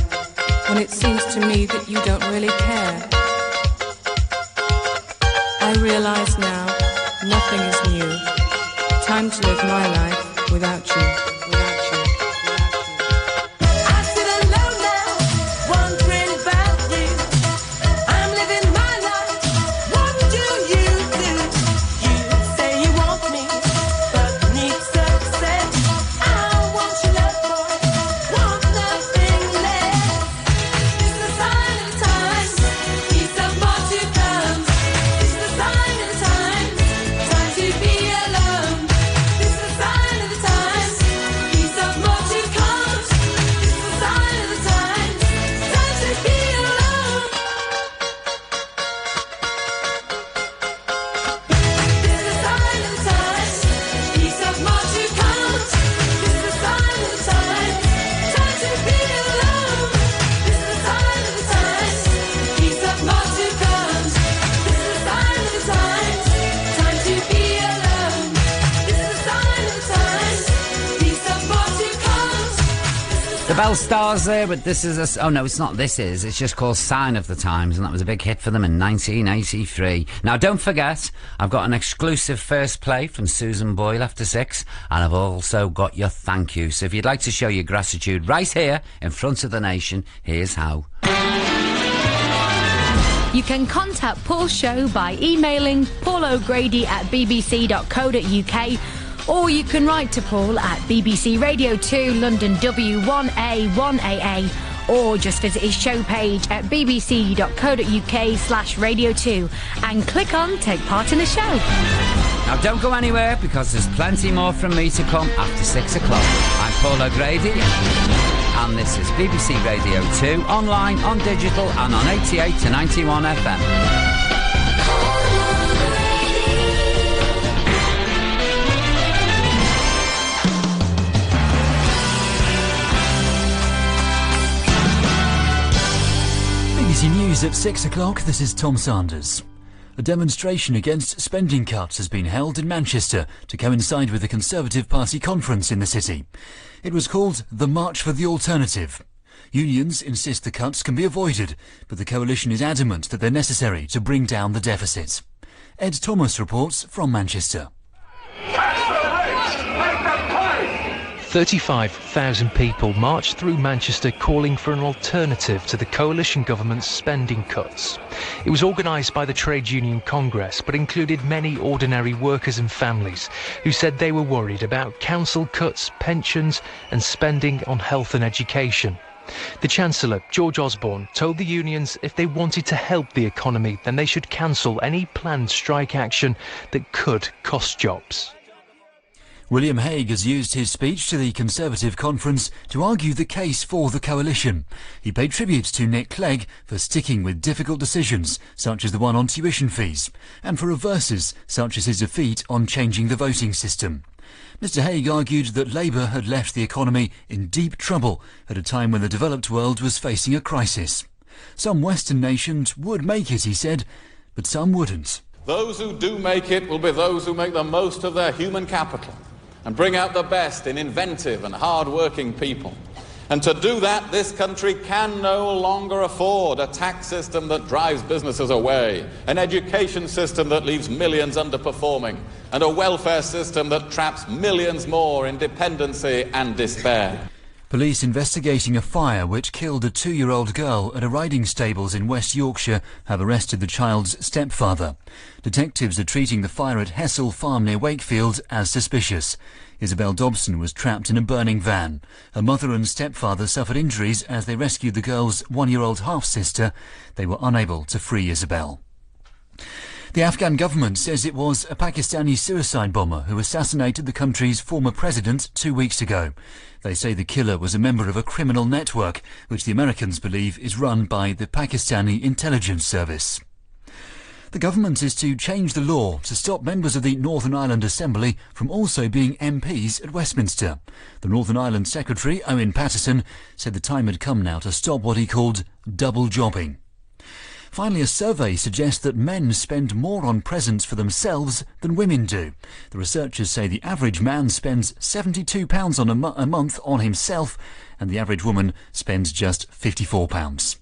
when it seems to me that you don't really care? I realize now nothing is new. Time to live my life without you. I sit alone now, wondering about you. I'm living my life. What do you do? You say you want me, but need success. I want your love, boy. Want nothing less. This is the sign of the times. Peace of more to come. This is the sign of the times. Time to be alone. This is the sign of the times. Peace of more to come. This is the sign of the times. Time to be alone. This is the sign of the times. Peace of more to come. This is the sign of the times. Time to be alone. This is the sign of the times. Peace of more to come. This is the sign of the times. Time to be alone. This is the sign of the times. Peace of more to come. The Bell Stars there, but this is a... Oh, no, it's not This Is. It's just called Sign of the Times, and that was a big hit for them in 1983. Now, don't forget, I've got an exclusive first play from Susan Boyle after 6, and I've also got your thank you. So if you'd like to show your gratitude right here in front of the nation, here's how. You can contact Paul's show by emailing paulogrady@bbc.co.uk, or you can write to Paul at BBC Radio 2 London W1A 1AA, or just visit his show page at bbc.co.uk/radio2 and click on Take Part in the Show. Now, don't go anywhere, because there's plenty more from me to come after 6 o'clock. I'm Paul O'Grady, and this is BBC Radio 2, online, on digital, and on 88 to 91 FM. BBC News at 6 o'clock, this is Tom Sanders. A demonstration against spending cuts has been held in Manchester to coincide with the Conservative Party conference in the city. It was called the March for the Alternative. Unions insist the cuts can be avoided, but the coalition is adamant that they're necessary to bring down the deficit. Ed Thomas reports from Manchester. 35,000 people marched through Manchester calling for an alternative to the coalition government's spending cuts. It was organised by the Trade Union Congress, but included many ordinary workers and families who said they were worried about council cuts, pensions and spending on health and education. The Chancellor, George Osborne, told the unions if they wanted to help the economy, then they should cancel any planned strike action that could cost jobs. William Hague has used his speech to the Conservative conference to argue the case for the coalition. He paid tribute to Nick Clegg for sticking with difficult decisions, such as the one on tuition fees, and for reverses, such as his defeat on changing the voting system. Mr Hague argued that Labour had left the economy in deep trouble at a time when the developed world was facing a crisis. Some Western nations would make it, he said, but some wouldn't. Those who do make it will be those who make the most of their human capital and bring out the best in inventive and hard-working people. And to do that, this country can no longer afford a tax system that drives businesses away, an education system that leaves millions underperforming, and a welfare system that traps millions more in dependency and despair. Police investigating a fire which killed a 2-year-old girl at a riding stables in West Yorkshire have arrested the child's stepfather. Detectives are treating the fire at Hessel Farm near Wakefield as suspicious. Isabel Dobson was trapped in a burning van. Her mother and stepfather suffered injuries as they rescued the girl's 1-year-old half-sister. They were unable to free Isabel. The Afghan government says it was a Pakistani suicide bomber who assassinated the country's former president 2 weeks ago. They say the killer was a member of a criminal network, which the Americans believe is run by the Pakistani intelligence service. The government is to change the law to stop members of the Northern Ireland Assembly from also being MPs at Westminster. The Northern Ireland Secretary, Owen Paterson, said the time had come now to stop what he called double jobbing. Finally, a survey suggests that men spend more on presents for themselves than women do. The researchers say the average man spends £72 on a month on himself, and the average woman spends just £54.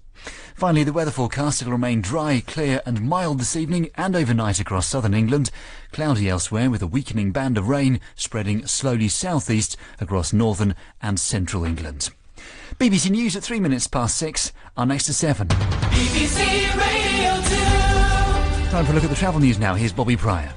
Finally, the weather forecast: it'll remain dry, clear and mild this evening and overnight across southern England. Cloudy elsewhere, with a weakening band of rain spreading slowly southeast across northern and central England. BBC News at 6:03. Our next to 7. BBC Radio 2. Time for a look at the travel news now. Here's Bobby Pryor.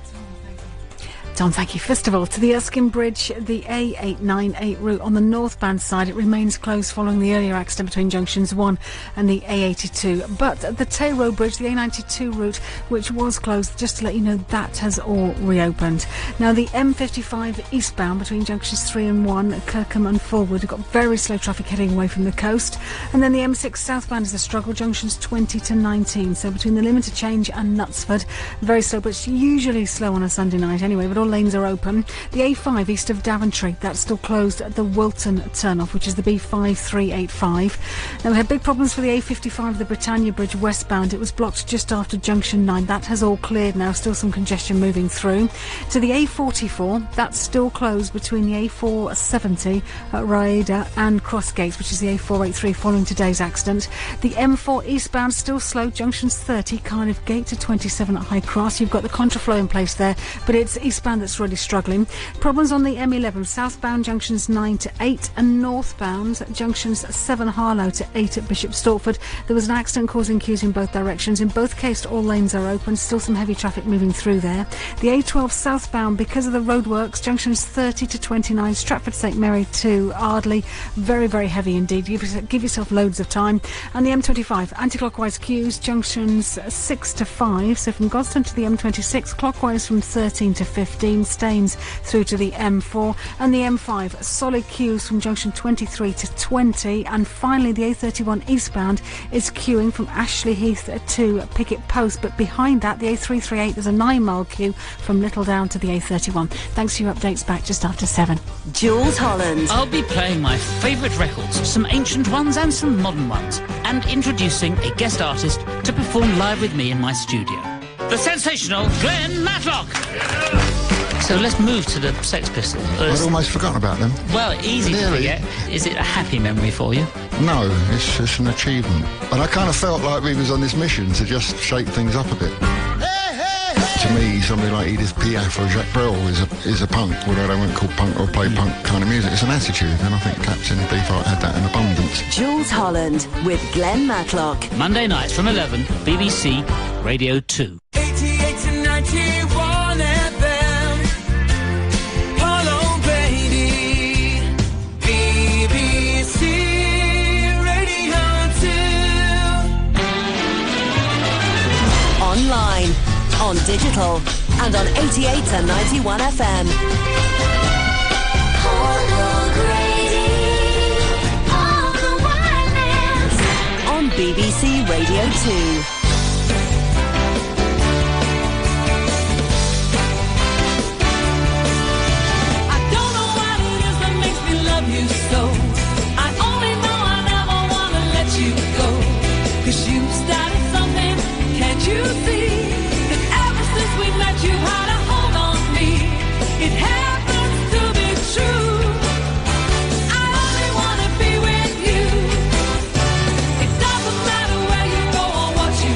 Tom, thank you. First of all, to the Erskine Bridge, the A898 route on the northbound side, it remains closed following the earlier accident between junctions 1 and the A82. But the Tay Road Bridge, the A92 route, which was closed, just to let you know, that has all reopened. Now, the M55 eastbound between junctions 3 and 1, Kirkham and Fulwood, have got very slow traffic heading away from the coast. And then the M6 southbound is a struggle, junctions 20 to 19. So between the Limit of Change and Knutsford, very slow, but it's usually slow on a Sunday night anyway, but all lanes are open. The A5 east of Daventry, that's still closed at the Wilton turnoff, which is the B5385. Now, we had big problems for the A55, the Britannia Bridge westbound. It was blocked just after junction 9. That has all cleared now, still some congestion moving through. To the A44, that's still closed between the A470 at Raida and Crossgates, which is the A483 following today's accident. The M4 eastbound still slow, junctions 30, Cardiff Gate to 27 at High Cross. You've got the contraflow in place there, but it's eastbound that's really struggling. Problems on the M11, southbound junctions 9 to 8 and northbound junctions 7 Harlow to 8 at Bishop Stortford. There was an accident causing queues in both directions. In both cases, all lanes are open. Still some heavy traffic moving through there. The A12 southbound, because of the roadworks, junctions 30 to 29, Stratford St Mary to Ardley. Very, very heavy indeed. Give yourself loads of time. And the M25, anti-clockwise queues, junctions 6 to 5. So from Godstone to the M26, clockwise from 13 to 15. Staines through to the M4, and the M5 solid queues from junction 23 to 20. And finally, the A31 eastbound is queuing from Ashley Heath to Picket Post, but behind that, the A338, there's a 9-mile queue from Littledown to the A31. Thanks for your updates. Back just after 7. Jules Holland. I'll be playing my favourite records, some ancient ones and some modern ones, and introducing a guest artist to perform live with me in my studio, the sensational Glenn Matlock. So let's move to the Sex Pistols. I'd almost forgotten about them. Well, easy to forget. Is it a happy memory for you? No, it's an achievement. And I kind of felt like we was on this mission to just shake things up a bit. To me, somebody like Edith Piaf or Jacques Brel is a punk, although they weren't called punk or play punk kind of music. It's an attitude, and I think Captain Beefheart had that in abundance. Jules Holland with Glenn Matlock. Monday nights from 11, BBC Radio 2. 88 to 91 FM. Hello, Brady. BBC Radio 2. Online, on digital, and on 88 to 91 FM. On BBC Radio 2. What you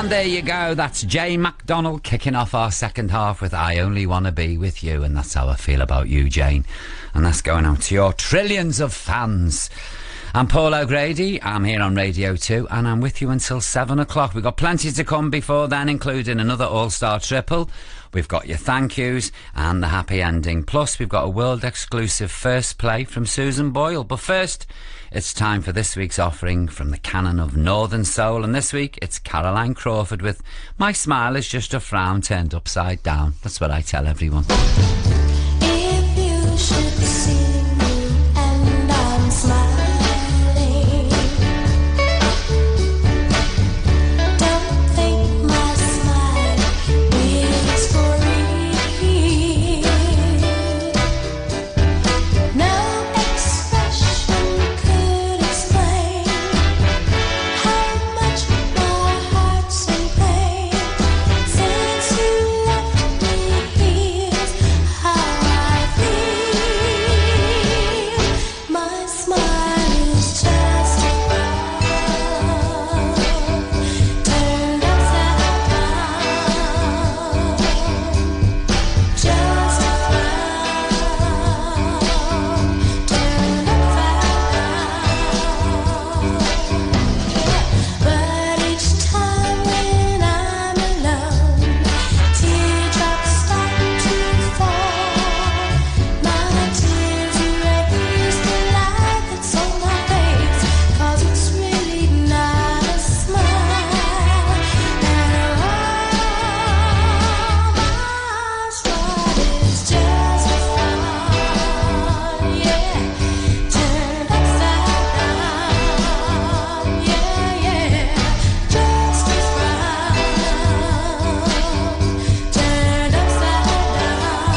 And there you go, that's Jane MacDonald kicking off our second half with I Only Wanna Be With You, and that's how I feel about you, Jane. And that's going out to your trillions of fans. I'm Paul O'Grady, I'm here on Radio 2, and I'm with you until 7 o'clock. We've got plenty to come before then, including another All-Star Triple. We've got your thank yous and the happy ending. Plus, we've got a world-exclusive first play from Susan Boyle. But first, it's time for this week's offering from the canon of Northern Soul. And this week, it's Caroline Crawford with My Smile Is Just a Frown Turned Upside Down. That's what I tell everyone. If you should see me and I'm smiling, don't think my smile is for real. No expression could explain how much my heart's in pain. Since you left me, here's how I feel. My smile is just a frown turned upside down. Just a frown turned upside down. But each time when I'm alone, teardrops start to fall. My tears erase the light that's on my face, 'cause it's really not a smile at all. My smile is just a frown, yeah, turned upside down, yeah, just a frown turned upside down.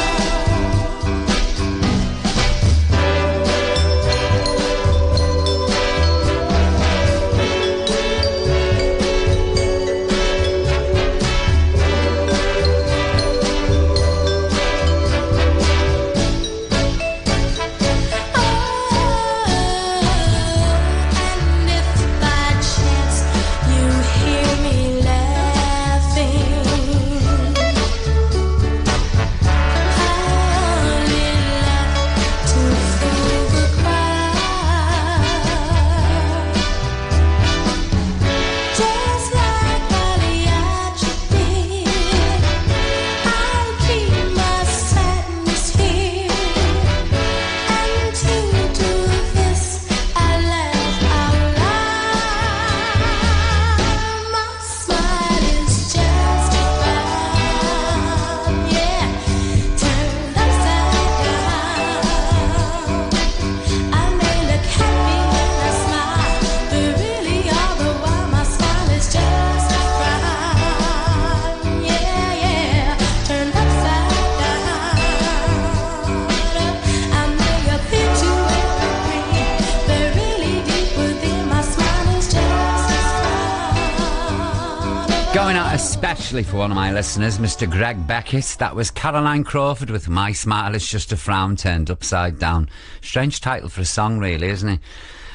And if by chance you hear me laughing, I only laugh to fool the crowd. Just like Pagliacci did, I'll keep my sadness here, and to do this I laugh out loud. My smile is just a frown, yeah, turned upside down. I may look happy when I smile, but really all the while my smile is just a frown, yeah, turned upside down. I may appear to every but really deep within my smile is just a frown. Going out especially for one of my listeners, Mr. Greg Beckett. That was Caroline Crawford with My Smile Is Just a Frown Turned Upside Down. Strange title for a song, really, isn't it?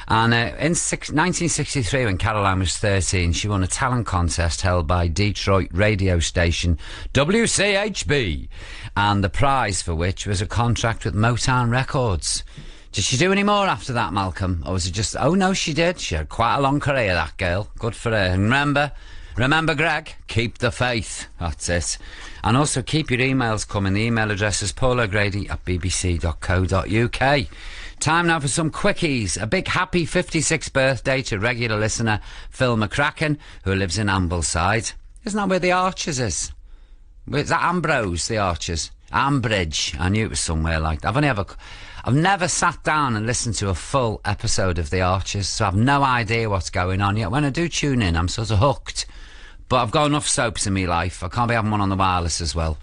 And in 1963, when Caroline was 13, she won a talent contest held by Detroit radio station WCHB, and the prize for which was a contract with Motown Records. Did she do any more after that, Malcolm? Or was it just... Oh, no, she did. She had quite a long career, that girl. Good for her. And remember, Greg, keep the faith. That's it. And also keep your emails coming. The email address is paulogrady@bbc.co.uk. Time now for some quickies. A big happy 56th birthday to regular listener Phil McCracken, who lives in Ambleside. Isn't that where the Archers is? Is that Ambrose, the Archers? Ambridge. I knew it was somewhere like that. I've never sat down and listened to a full episode of The Archers, so I've no idea what's going on yet. When I do tune in, I'm sort of hooked. But I've got enough soaps in my life. I can't be having one on the wireless as well.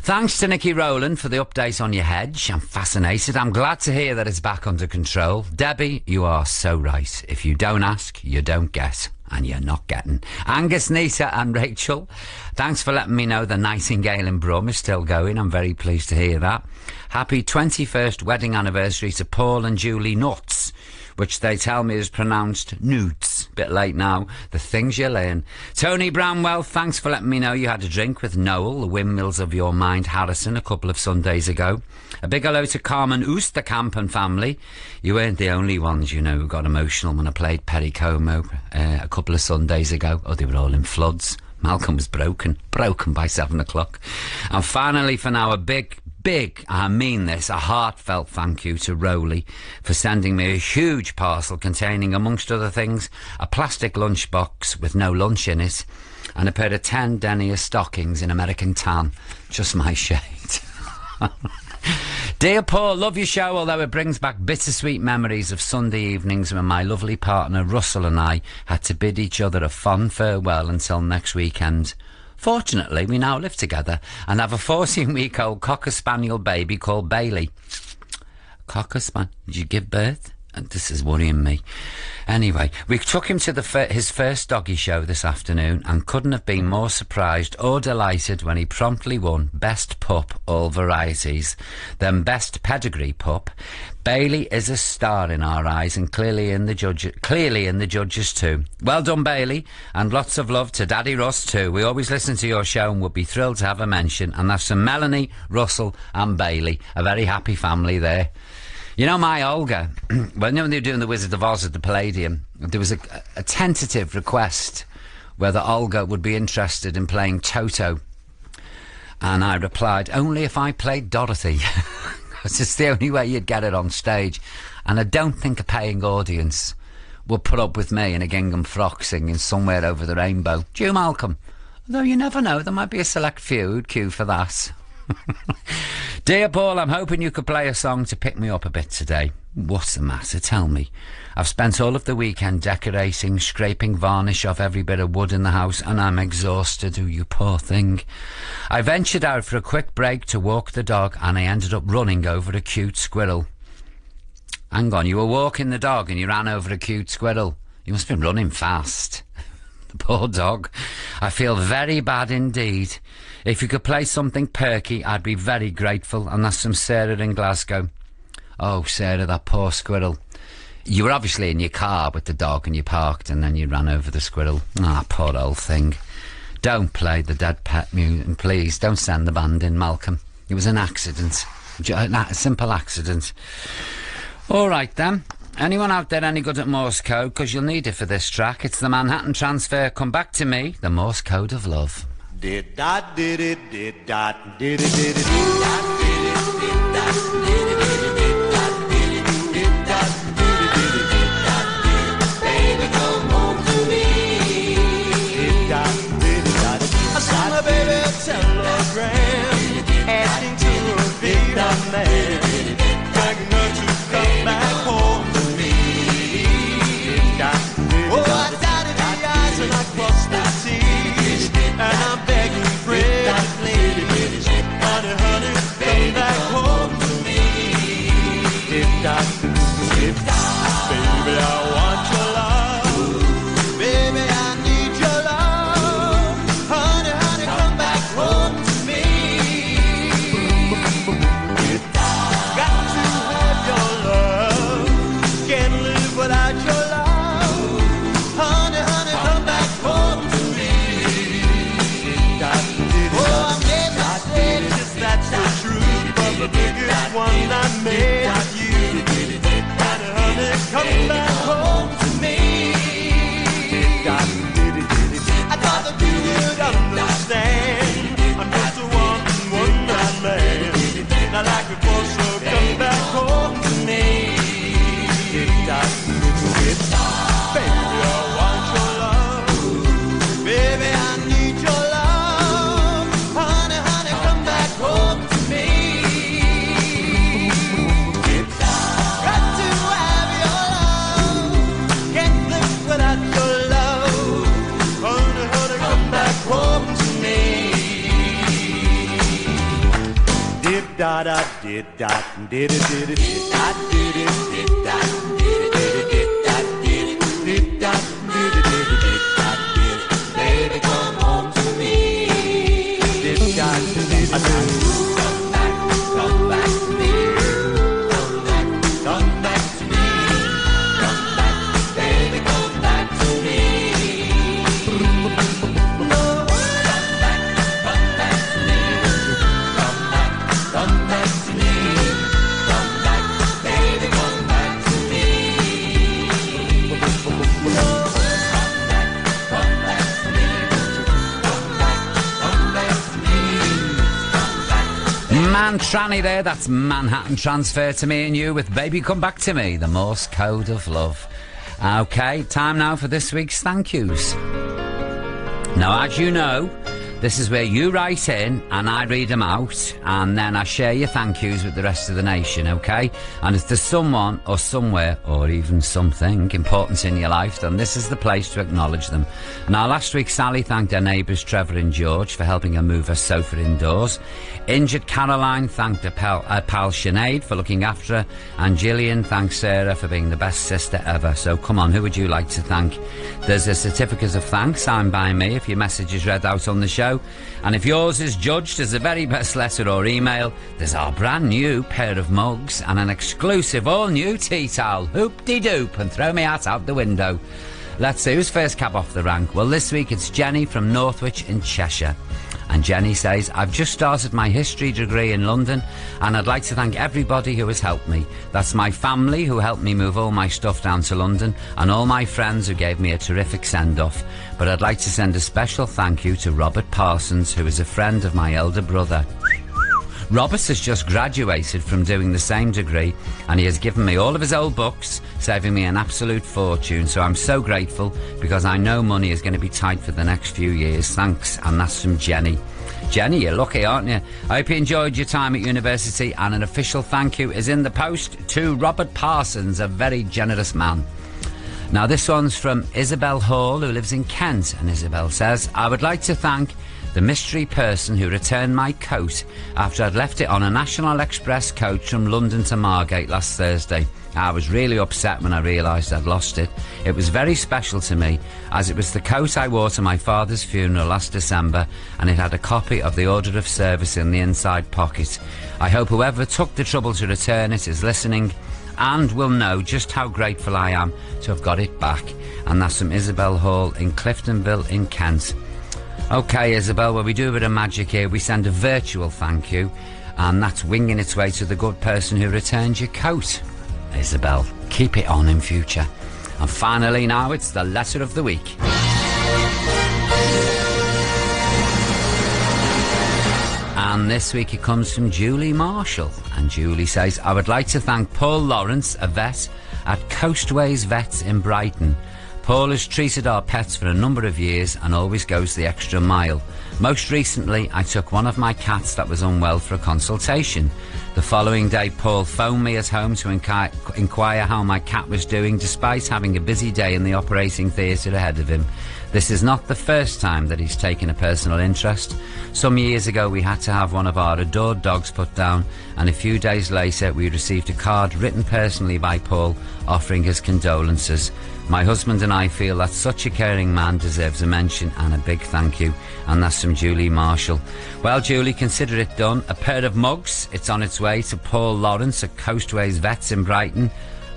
Thanks to Nicky Rowland for the update on your hedge. I'm fascinated. I'm glad to hear that it's back under control. Debbie, you are so right. If you don't ask, you don't get. And you're not getting. Angus, Nita and Rachel, thanks for letting me know the Nightingale in Brum is still going. I'm very pleased to hear that. Happy 21st wedding anniversary to Paul and Julie Nuts, which they tell me is pronounced Newts. Bit late now. The things you learn. Tony Bramwell, thanks for letting me know you had a drink with Noel, the Windmills of Your Mind, Harrison, a couple of Sundays ago. A big hello to Carmen Oosterkamp and family. You weren't the only ones, you know, who got emotional when I played Perry Como a couple of Sundays ago. Oh, they were all in floods. Malcolm was broken by 7 o'clock. And finally, for now, a big, I mean this, a heartfelt thank you to Rowley for sending me a huge parcel containing, amongst other things, a plastic lunchbox with no lunch in it and a pair of 10 denier stockings in American tan. Just my shade. Dear Paul, love your show, although it brings back bittersweet memories of Sunday evenings when my lovely partner Russell and I had to bid each other a fond farewell until next weekend. Fortunately, we now live together and have a 14-week-old Cocker Spaniel baby called Bailey. Cocker Spaniel? Did you give birth? This is worrying me. Anyway, we took him to his first doggy show this afternoon and couldn't have been more surprised or delighted when he promptly won Best Pup All Varieties, then Best Pedigree Pup. Bailey is a star in our eyes and clearly in the judges too. Well done, Bailey, and lots of love to Daddy Russ too. We always listen to your show and would be thrilled to have a mention, and that's from Melanie, Russell and Bailey. A very happy family there. You know, my Olga, when they were doing the Wizard of Oz at the Palladium, there was a tentative request whether Olga would be interested in playing Toto. And I replied, only if I played Dorothy. It's just the only way you'd get it on stage. And I don't think a paying audience would put up with me in a gingham frock singing Somewhere Over the Rainbow. Do you, Malcolm? Although you never know, there might be a select few who'd queue for that. Dear Paul, I'm hoping you could play a song to pick me up a bit today. What's the matter? Tell me. I've spent all of the weekend decorating, scraping varnish off every bit of wood in the house, and I'm exhausted. Oh, you poor thing. I ventured out for a quick break to walk the dog, and I ended up running over a cute squirrel. Hang on, you were walking the dog and you ran over a cute squirrel. You must have been running fast. The poor dog. I feel very bad indeed. If you could play something perky, I'd be very grateful. And that's from Sarah in Glasgow. Oh, Sarah, that poor squirrel. You were obviously in your car with the dog and you parked and then you ran over the squirrel. Ah, poor old thing. Don't play the Dead Pet music, and please don't send the band in, Malcolm. It was an accident. A simple accident. All right, then. Anyone out there any good at Morse code? Because you'll need it for this track. It's the Manhattan Transfer. Come Back to Me, the Morse code of love. Did dot did it did dot did it did it did dot did it did dot did it did dot did it did dot did it did dot did it. Baby, come home to me. Did dot did it dot. I saw my baby telegram asking to be the man, begging her to come back home to me. Did dot did it. Oh, I dotted the I's and I crossed the T's, and I'm begging pretty please, honey, honey, come back home to me. Did dot did dot. Baby, I want your love. Baby, I need your love. Honey, honey, come back home to me. Got to have your love. Can't live without your love. Honey, honey, come back home to me. Oh, I'm devastated, that's the truth, but the biggest one I made of you. Honey, honey, come back home to me. I thought that you would understand. I'm just a one-man man. Not like before, so come back home to me. Baby, I want your love. Baby, I need your love. Honey, honey, come back home to me. Got to have your love. Can't live without your love. Honey, honey, come back home to me. Did da da did da did it did it did da did it did da did it did it did da did it did da did it did it did da did it. Baby, come home to me. Did da did it did. Come back to me. Come back to me. Come back, baby, come back to me. and Tranny there. That's Manhattan Transfer to Me and You with Baby Come Back to Me, the Morse code of love. OK, time now for this week's thank yous. Now, as you know, this is where you write in and I read them out, and then I share your thank yous with the rest of the nation, OK? And if there's someone or somewhere or even something important in your life, then this is the place to acknowledge them. Now, last week Sally thanked her neighbours Trevor and George for helping her move her sofa indoors. Injured Caroline thanked her pal Sinead for looking after her, and Gillian thanked Sarah for being the best sister ever. So come on, who would you like to thank? There's a certificate of thanks signed by me if your message is read out on the show. And if yours is judged as the very best letter or email, there's our brand new pair of mugs and an exclusive all new tea towel. Hoop-de-doop, and throw me out the window. Let's see, who's first cab off the rank? Well, this week it's Jenny from Northwich in Cheshire. And Jenny says, I've just started my history degree in London and I'd like to thank everybody who has helped me. That's my family who helped me move all my stuff down to London and all my friends who gave me a terrific send-off. But I'd like to send a special thank you to Robert Parsons, who is a friend of my elder brother. Robert has just graduated from doing the same degree and he has given me all of his old books, saving me an absolute fortune. So I'm so grateful because I know money is going to be tight for the next few years. Thanks. And that's from Jenny. Jenny, you're lucky, aren't you? I hope you enjoyed your time at university, and an official thank you is in the post to Robert Parsons, a very generous man. Now this one's from Isabel Hall, who lives in Kent, and Isabel says, I would like to thank the mystery person who returned my coat after I'd left it on a National Express coach from London to Margate last Thursday. I was really upset when I realised I'd lost it. It was very special to me, as it was the coat I wore to my father's funeral last December, and it had a copy of the Order of Service in the inside pocket. I hope whoever took the trouble to return it is listening and will know just how grateful I am to have got it back. And that's from Isabel Hall in Cliftonville in Kent. OK, Isabel, well, we do a bit of magic here. We send a virtual thank you, and that's winging its way to the good person who returned your coat. Isabel, keep it on in future. And finally now, it's the letter of the week. And this week it comes from Julie Marshall. And Julie says, I would like to thank Paul Lawrence, a vet at Coastways Vets in Brighton. Paul has treated our pets for a number of years and always goes the extra mile. Most recently, I took one of my cats that was unwell for a consultation. The following day, Paul phoned me at home to inquire how my cat was doing, despite having a busy day in the operating theatre ahead of him. This is not the first time that he's taken a personal interest. Some years ago, we had to have one of our adored dogs put down, and a few days later, we received a card written personally by Paul offering his condolences. My husband and I feel that such a caring man deserves a mention and a big thank you. And that's from Julie Marshall. Well, Julie, consider it done. A pair of mugs. It's on its way to Paul Lawrence at Coastways Vets in Brighton.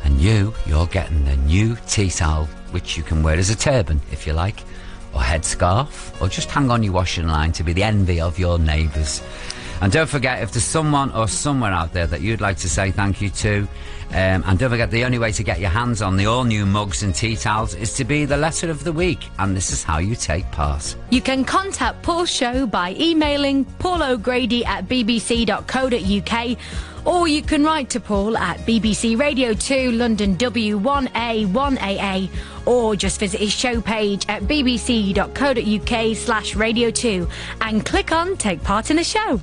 And you're getting the new tea towel, which you can wear as a turban, if you like, or headscarf, or just hang on your washing line to be the envy of your neighbours. And don't forget, if there's someone or somewhere out there that you'd like to say thank you to, and don't forget, the only way to get your hands on the all-new mugs and tea towels is to be the letter of the week, and this is how you take part. You can contact Paul's show by emailing paulogrady@bbc.co.uk, or you can write to Paul at BBC Radio 2 London W1A 1AA, or just visit his show page at bbc.co.uk/Radio 2 and click on Take Part in the Show.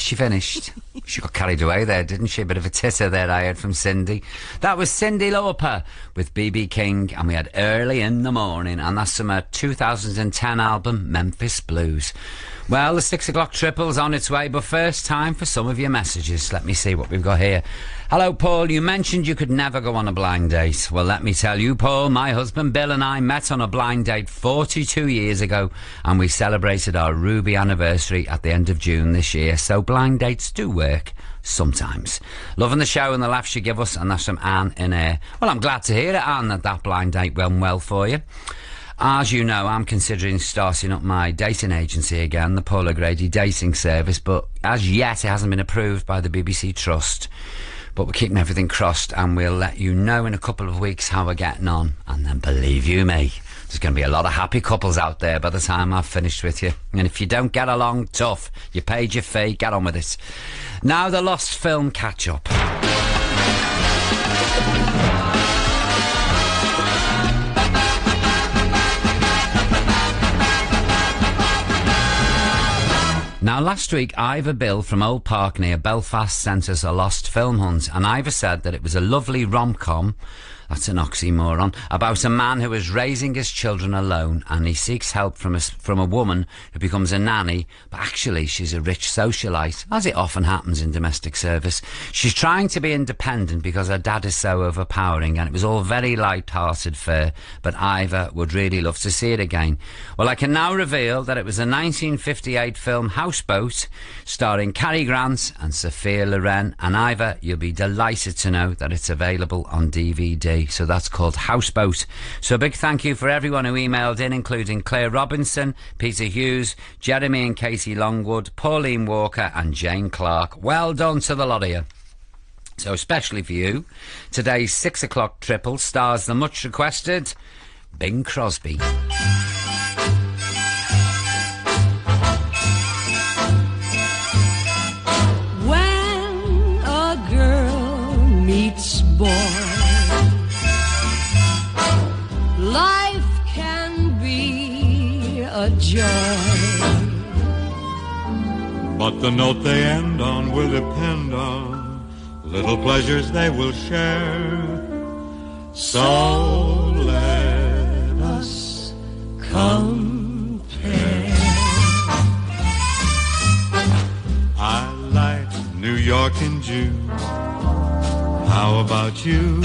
she finished. She got carried away there, didn't she? A bit of a titter there, I heard from Cindy. That was Cyndi Lauper with B.B. King, and we had Early in the Morning, and that's from her 2010 album, Memphis Blues. Well, the 6 o'clock triple's on its way, but first, time for some of your messages. Let me see what we've got here. Hello, Paul. You mentioned you could never go on a blind date. Well, let me tell you, Paul, my husband Bill and I met on a blind date 42 years ago, and we celebrated our Ruby anniversary at the end of June this year, so blind dates do work sometimes. Loving the show and the laughs you give us, and that's from Anne in Ayr. Well, I'm glad to hear it, Anne, that blind date went well for you. As you know, I'm considering starting up my dating agency again, the Paul O'Grady Dating Service, but as yet it hasn't been approved by the BBC Trust. But we're keeping everything crossed, and we'll let you know in a couple of weeks how we're getting on. And then, believe you me, there's going to be a lot of happy couples out there by the time I've finished with you. And if you don't get along, tough. You paid your fee, get on with it. Now the Lost Film catch-up. Now, last week, Ivor Bill from Old Park near Belfast sent us a lost film hunt, and Ivor said that it was a lovely rom-com, that's an oxymoron, about a man who is raising his children alone, and he seeks help from a woman who becomes a nanny, but actually she's a rich socialite, as it often happens in domestic service. She's trying to be independent because her dad is so overpowering, and it was all very light-hearted fare, but Ivor would really love to see it again. Well, I can now reveal that it was a 1958 film, Houseboat, starring Cary Grant and Sophia Loren, and Ivor, you'll be delighted to know that it's available on DVD. So that's called Houseboat. So a big thank you for everyone who emailed in, including Claire Robinson, Peter Hughes, Jeremy and Katie Longwood, Pauline Walker and Jane Clark. Well done to the lot of you. So especially for you, today's 6 o'clock triple stars the much requested Bing Crosby. When a girl meets boy, life can be a joy. But the note they end on will depend on little pleasures they will share. So let us compare. I like New York in June. How about you?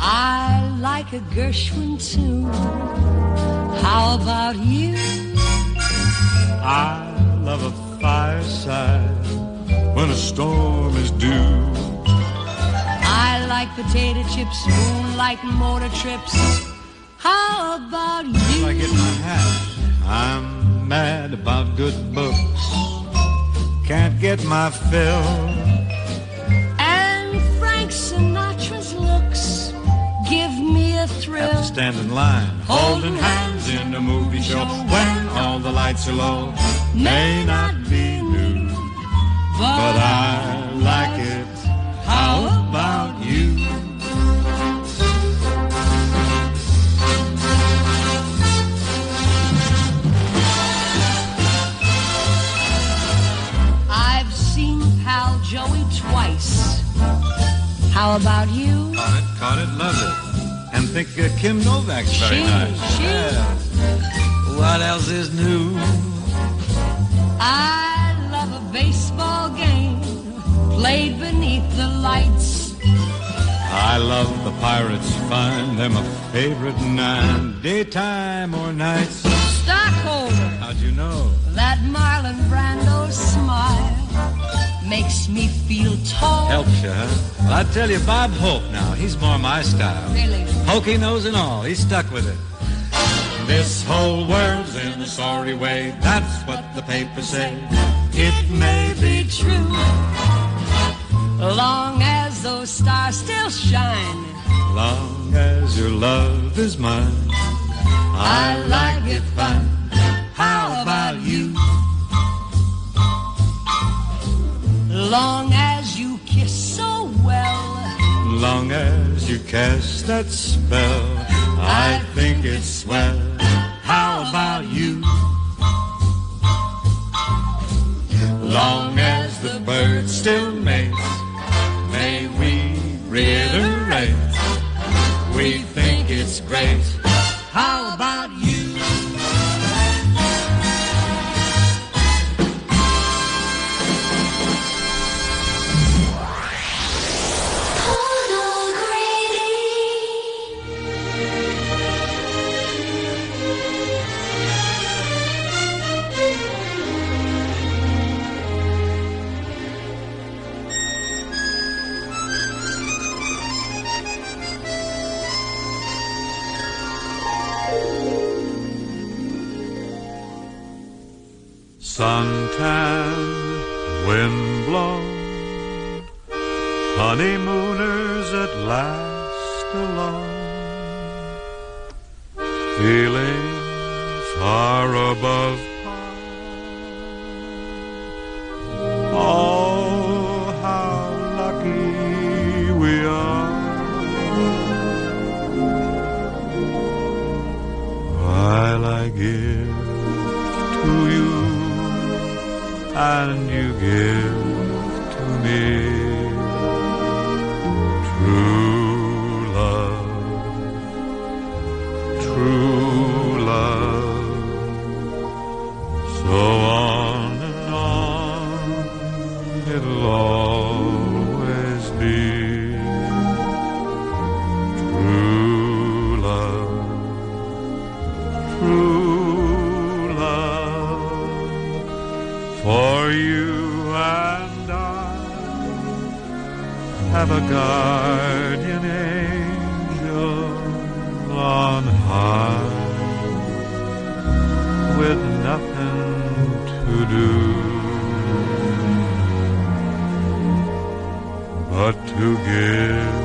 I like a Gershwin tune. How about you? I love a fireside when a storm is due. I like potato chips, moonlight motor trips. How about you? I get my hat. I'm mad about good books. Can't get my fill. And Frank Sinatra's looks give me a thrill. Have to stand in line, holding hands in a movie show when all the lights are low. May not be new, but I like it. How about you? I've seen Pal Joey twice. How about you? Caught it, loved it. And think Kim Novak's very nice. Yeah. What else is new? I love a baseball game played beneath the lights. I love the Pirates, find them a favorite nine, daytime or nights. Stockholder. How'd you know? That Marlon Brando smile makes me feel tall. Helps you, huh? Well, I tell you, Bob Hope now, he's more my style. Really? Pokey nose and all, he's stuck with it. This whole world's in a sorry way, that's what the papers say. It may be true, long as those stars still shine, long as your love is mine. I like it fine. How about you? Long as you kiss so well, long as you cast that spell, I think it's swell. How about you? is great. How about you? Suntan, wind-blown, honeymooners at last alone, feeling far above par. Oh, how lucky we are. While I give to you and you give to me true love, so on and on it'll always be true love, for you and I have a guardian angel on high, with nothing to do but to give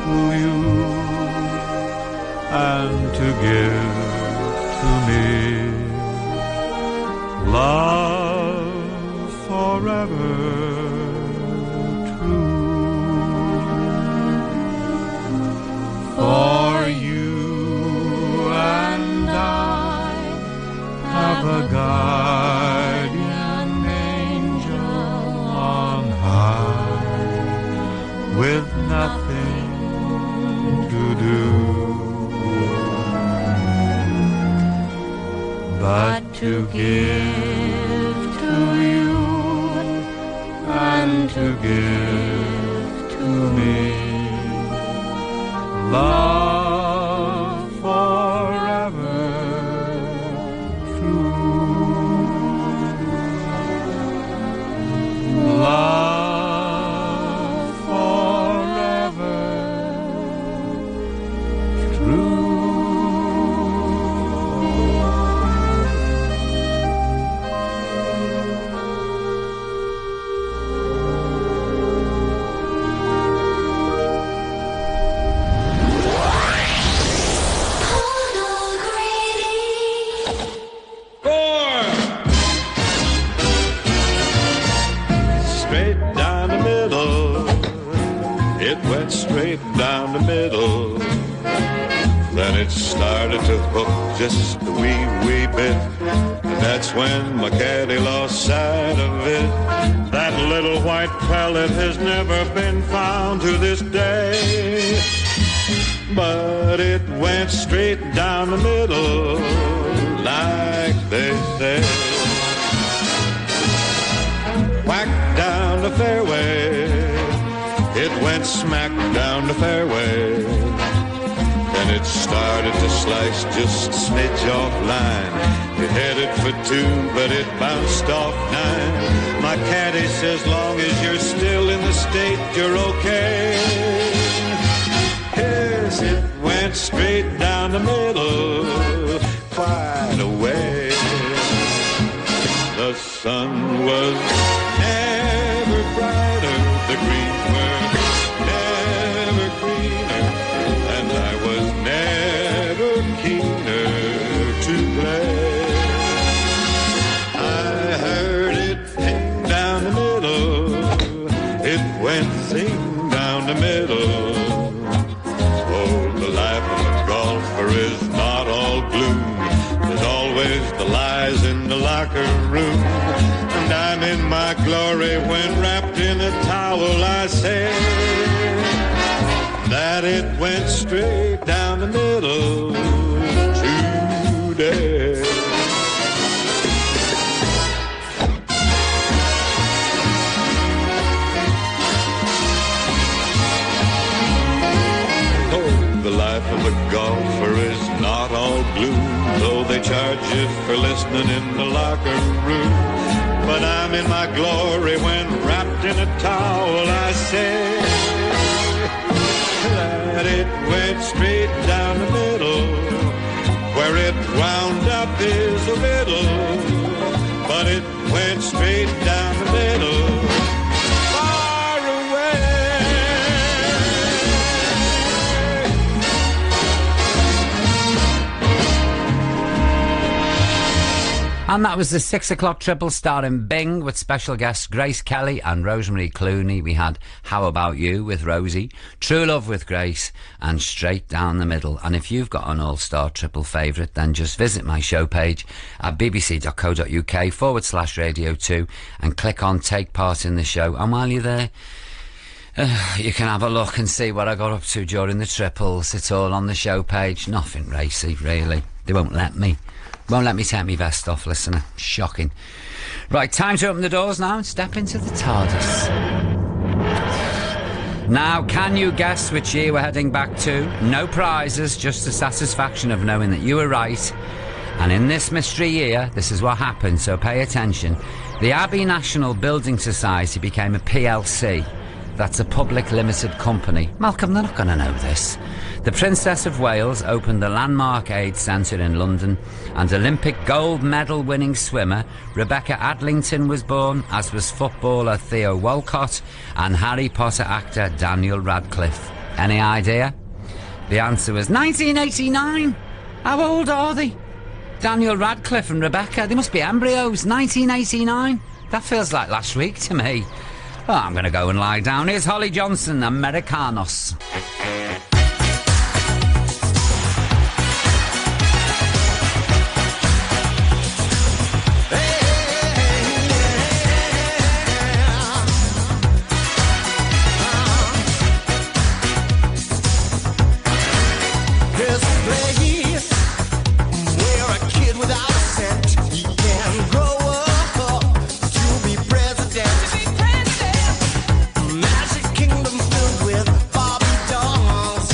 to you and to give to me love forever true. For you and I have a guardian angel on high, with nothing to do but to give to you and to give to me love forever true, love forever true. Straight down the middle, then it started to hook just a wee bit, and that's when my caddy lost sight of it. That little white pellet has never been found to this day, but it went straight down the middle, like they say. Whack down the fairway, it went smack down the fairway, and it started to slice just a smidge off line. It headed for 2, but it bounced off 9. My caddy says, long as you're still in the state, you're okay. Yes, it went straight down the middle, quite away. The sun was never brighter, the green were never greener, and I was never keener to play. I heard it ping down the middle, it went zing down the middle. Oh, the life of a golfer is not all gloom. There's always the lies in the locker room, and I'm in my glory when wrapped in a towel I say that it went straight down the offer is not all gloom, though they charge you for listening in the locker room. But I'm in my glory when wrapped in a towel, I say that it went straight down the middle. Where it wound up is a riddle, but it went straight down the middle. Far away. And that was the 6 o'clock triple starring Bing with special guests Grace Kelly and Rosemary Clooney. We had How About You with Rosie, True Love with Grace, and Straight Down the Middle. And if you've got an all-star triple favourite, then just visit my show page at bbc.co.uk/Radio 2 and click on Take Part in the Show. And while you're there, you can have a look and see what I got up to during the triples. It's all on the show page. Nothing racy, really. They won't let me. Won't let me take my vest off, listener. Shocking. Right, time to open the doors now and step into the TARDIS. Now, can you guess which year we're heading back to? No prizes, just the satisfaction of knowing that you were right. And in this mystery year, this is what happened, so pay attention. The Abbey National Building Society became a PLC. That's a public limited company. Malcolm, they're not going to know this. The Princess of Wales opened the Landmark Aid Centre in London, and Olympic gold medal winning swimmer Rebecca Adlington was born, as was footballer Theo Walcott and Harry Potter actor Daniel Radcliffe. Any idea? The answer was 1989. How old are they? Daniel Radcliffe and Rebecca, they must be embryos. 1989. That feels like last week to me. Oh, I'm going to go and lie down. Here's Holly Johnson, Americanos. Magic kingdom filled with Barbie dolls.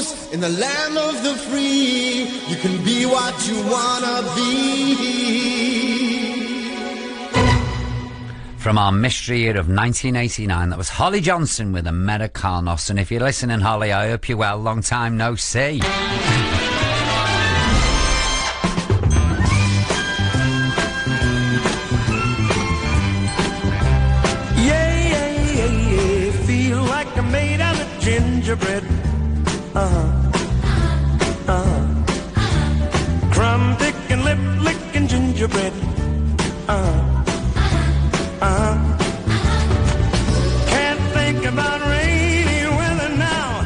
knows in the land of the free, you can be what you wanna be. From our mystery year of 1989, that was Holly Johnson with Americanos. And if you're listening, Holly, I hope you're well. Long time no see. Yeah, feel like I'm made out of gingerbread. Crumb picking, lip licking gingerbread. Can't think about rainy weather now.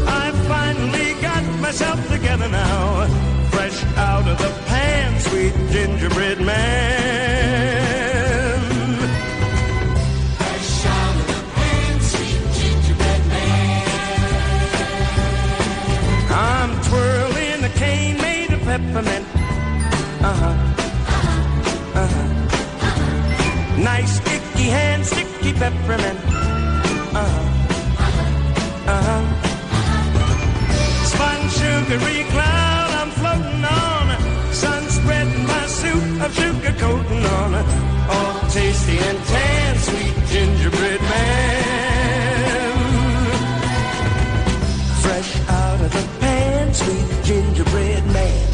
I finally got myself together now. Fresh out of the pan, sweet gingerbread man. Fresh out of the pan, sweet gingerbread man. I'm twirling a cane made of peppermint. Nice sticky hand, sticky peppermint. Spun sugary cloud I'm floating on. Sun spreading my suit of sugar coating on. All tasty and tan, sweet gingerbread man. Fresh out of the pan, sweet gingerbread man.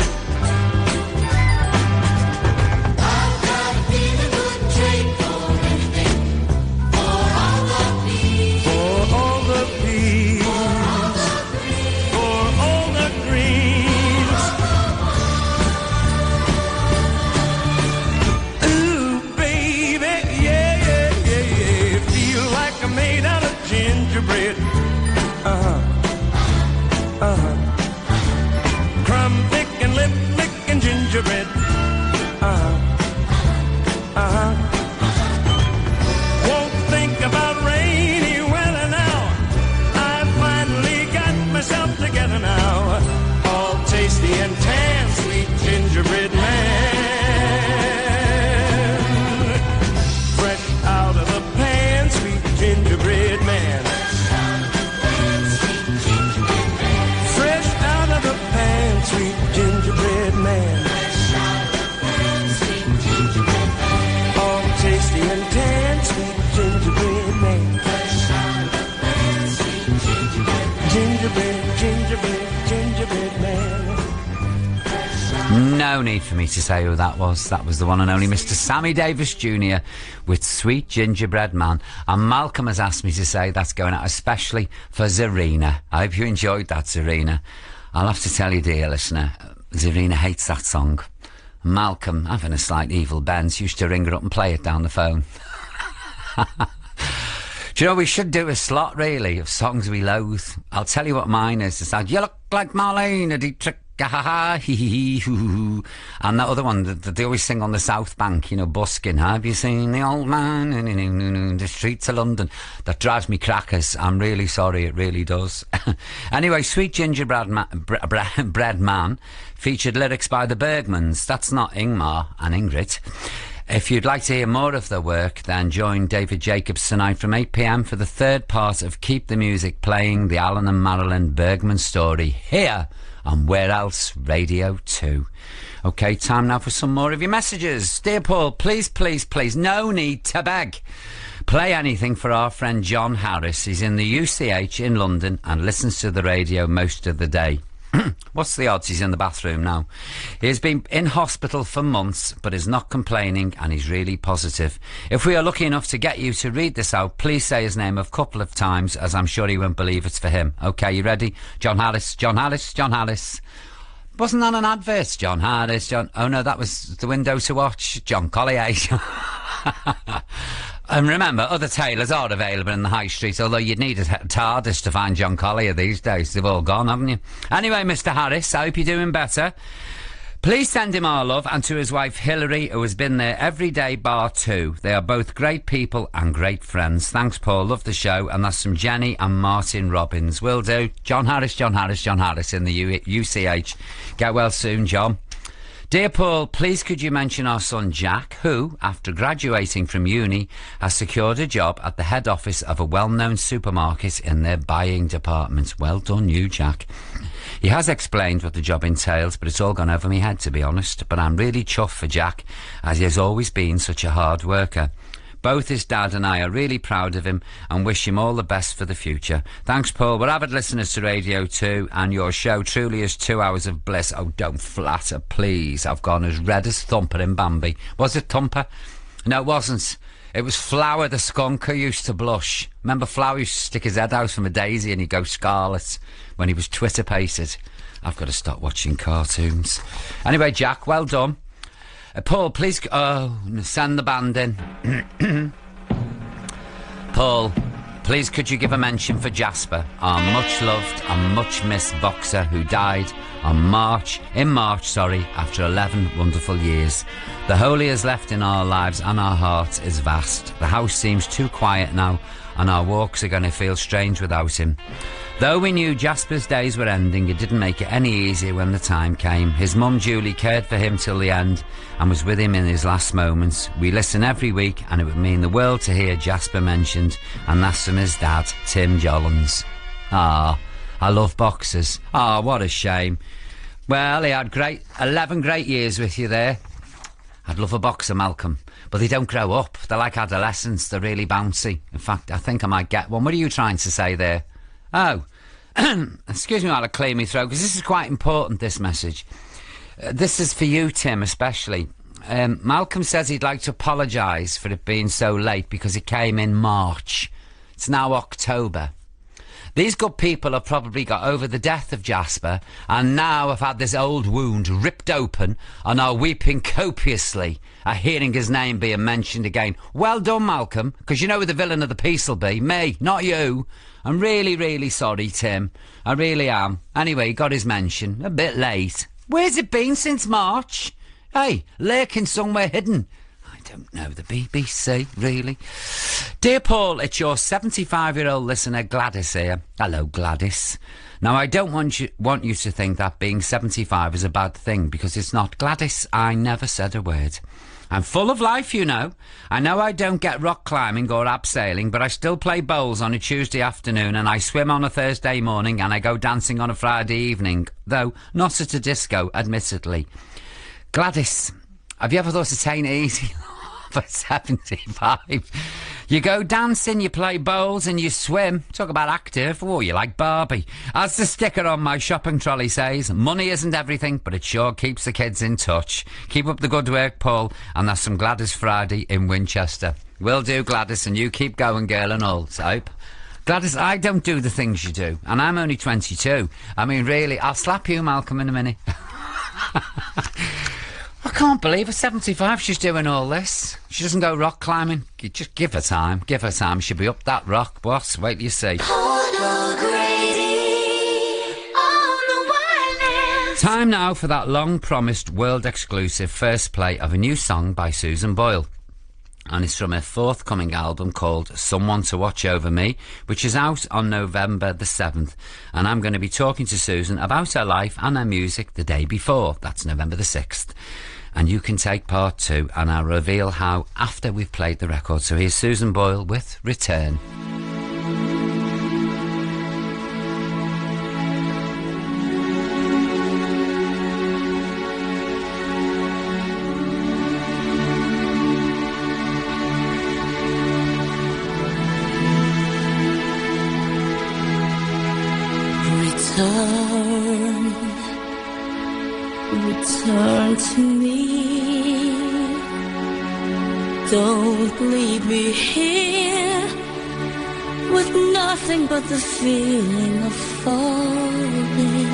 Crumb picking, lip licking gingerbread. Won't think about rainy weather now. I finally got myself together now. All tasty and tan, sweet gingerbread man. Fresh out of the pan, sweet gingerbread man. Sweet gingerbread man. All tasty and tan, sweet gingerbread man. Gingerbread, gingerbread, gingerbread man. No need for me to say who that was. That was the one and only Mr. Sammy Davis Jr. with Sweet Gingerbread Man. And Malcolm has asked me to say that's going out especially for Zarina. I hope you enjoyed that, Zarina. I'll have to tell you, dear listener, Zarina hates that song. Malcolm, having a slight evil bent, used to ring her up and play it down the phone. Do you know, we should do a slot, really, of songs we loathe. I'll tell you what mine is. It's like, you look like Marlene Dietrich, ha hee hee hoo hoo. And that other one that they always sing on the South Bank, you know, busking. Have you seen the old man in the streets of London? That drives me crackers. I'm really sorry, it really does. Anyway, Sweet Gingerbread Bread Man featured lyrics by the Bergmans. That's not Ingmar and Ingrid. If you'd like to hear more of their work, then join David Jacobs tonight from 8 p.m. for the third part of Keep the Music Playing, the Alan and Marilyn Bergman story, here on Where Else Radio 2. OK, time now for some more of your messages. Dear Paul, please, please, please, no need to beg. Play anything for our friend John Harris. He's in the UCH in London and listens to the radio most of the day. What's the odds he's in the bathroom now? He's been in hospital for months but is not complaining and he's really positive. If we are lucky enough to get you to read this out, please say his name a couple of times, as I'm sure he won't believe it's for him. OK, you ready? John Harris, John Harris, John Harris. Wasn't that an advert? John Harris, John... Oh no, that was the window to watch. John Collier. And remember, other tailors are available in the high street, although you'd need a TARDIS to find John Collier these days. They've all gone, haven't you? Anyway, Mr. Harris, I hope you're doing better. Please send him our love, and to his wife Hilary, who has been there every day bar 2. They are both great people and great friends. Thanks, Paul. Love the show. And that's from Jenny and Martin Robbins. Will do. John Harris, John Harris, John Harris in the UCH. Get well soon, John. Dear Paul, please could you mention our son Jack, who, after graduating from uni, has secured a job at the head office of a well-known supermarket in their buying department. Well done you, Jack. He has explained what the job entails, but it's all gone over my head, to be honest. But I'm really chuffed for Jack, as he has always been such a hard worker. Both his dad and I are really proud of him and wish him all the best for the future. Thanks, Paul. We're avid listeners to Radio 2, and your show truly is 2 hours of bliss. Oh, don't flatter, please. I've gone as red as Thumper in Bambi. Was it Thumper? No, it wasn't. It was Flower the skunk who used to blush. Remember Flower used to stick his head out from a daisy and he'd go scarlet when he was Twitter-pated. I've got to stop watching cartoons. Anyway, Jack, well done. Paul, please... Oh, send the band in. Paul, please could you give a mention for Jasper, our much-loved and much-missed boxer who died in March, after 11 wonderful years. The hole he has left in our lives and our hearts is vast. The house seems too quiet now, and our walks are going to feel strange without him. Though we knew Jasper's days were ending, it didn't make it any easier when the time came. His mum Julie cared for him till the end and was with him in his last moments. We listen every week, and it would mean the world to hear Jasper mentioned, and that's from his dad, Tim Jollins. Ah, I love boxers. Ah, what a shame. Well, he had 11 great years with you there. I'd love a boxer, Malcolm, but they don't grow up. They're like adolescents. They're really bouncy. In fact, I think I might get one. What are you trying to say there? Oh, excuse me while I clear my throat, because this is quite important, this message. This is for you, Tim, especially. Malcolm says he'd like to apologise for it being so late because it came in March. It's now October. These good people have probably got over the death of Jasper and now have had this old wound ripped open and are weeping copiously at hearing his name being mentioned again. Well done, Malcolm, because you know who the villain of the piece will be. Me, not you. I'm really, really sorry, Tim. I really am. Anyway, he got his mention. A bit late. Where's it been since March? Hey, lurking somewhere hidden. I don't know, the BBC, really. Dear Paul, it's your 75-year-old listener Gladys here. Hello, Gladys. Now, I don't want you to think that being 75 is a bad thing, because it's not. Gladys, I never said a word. I'm full of life, you know. I know I don't get rock climbing or abseiling, but I still play bowls on a Tuesday afternoon, and I swim on a Thursday morning, and I go dancing on a Friday evening, though not at a disco, admittedly. Gladys, have you ever thought of taking it easy for 75? You go dancing, you play bowls, and you swim. Talk about active. Oh, you like Barbie. As the sticker on my shopping trolley says, money isn't everything, but it sure keeps the kids in touch. Keep up the good work, Paul, and that's from Gladys Friday in Winchester. Will do, Gladys, and you keep going, girl, and all. So, Gladys, I don't do the things you do, and I'm only 22. I mean, really, I'll slap you, Malcolm, in a minute. I can't believe at 75 she's doing all this. She doesn't go rock climbing. You just give her time. Give her time. She'll be up that rock, boss. Wait till you see. Time now for that long-promised world-exclusive first play of a new song by Susan Boyle. And it's from her forthcoming album called Someone to Watch Over Me, which is out on November the 7th. And I'm going to be talking to Susan about her life and her music the day before. That's November the 6th. And you can take part too, and I'll reveal how after we've played the record. So here's Susan Boyle with Return. Return to me. Don't leave me here with nothing but the feeling of falling.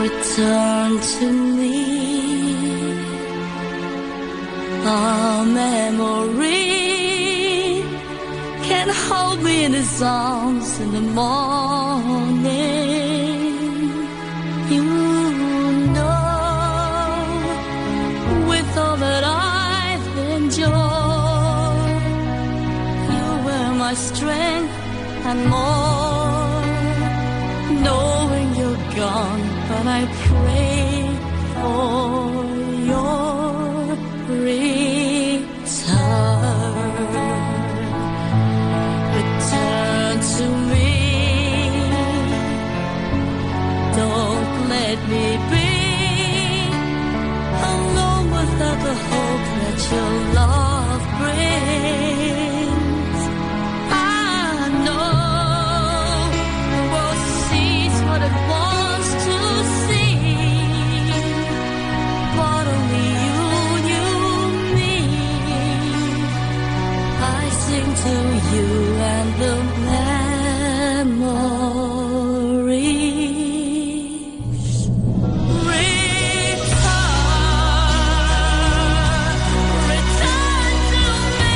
Return to me. Our memory can hold me in his arms in the morning. You know, with all that I've enjoyed, you were my strength and more. I pray for your return. Return to me. Don't let me be alone without the hope that your love brings. I know the world sees what it wants to see, but only you, me. I sing to you and the memories. Return to me.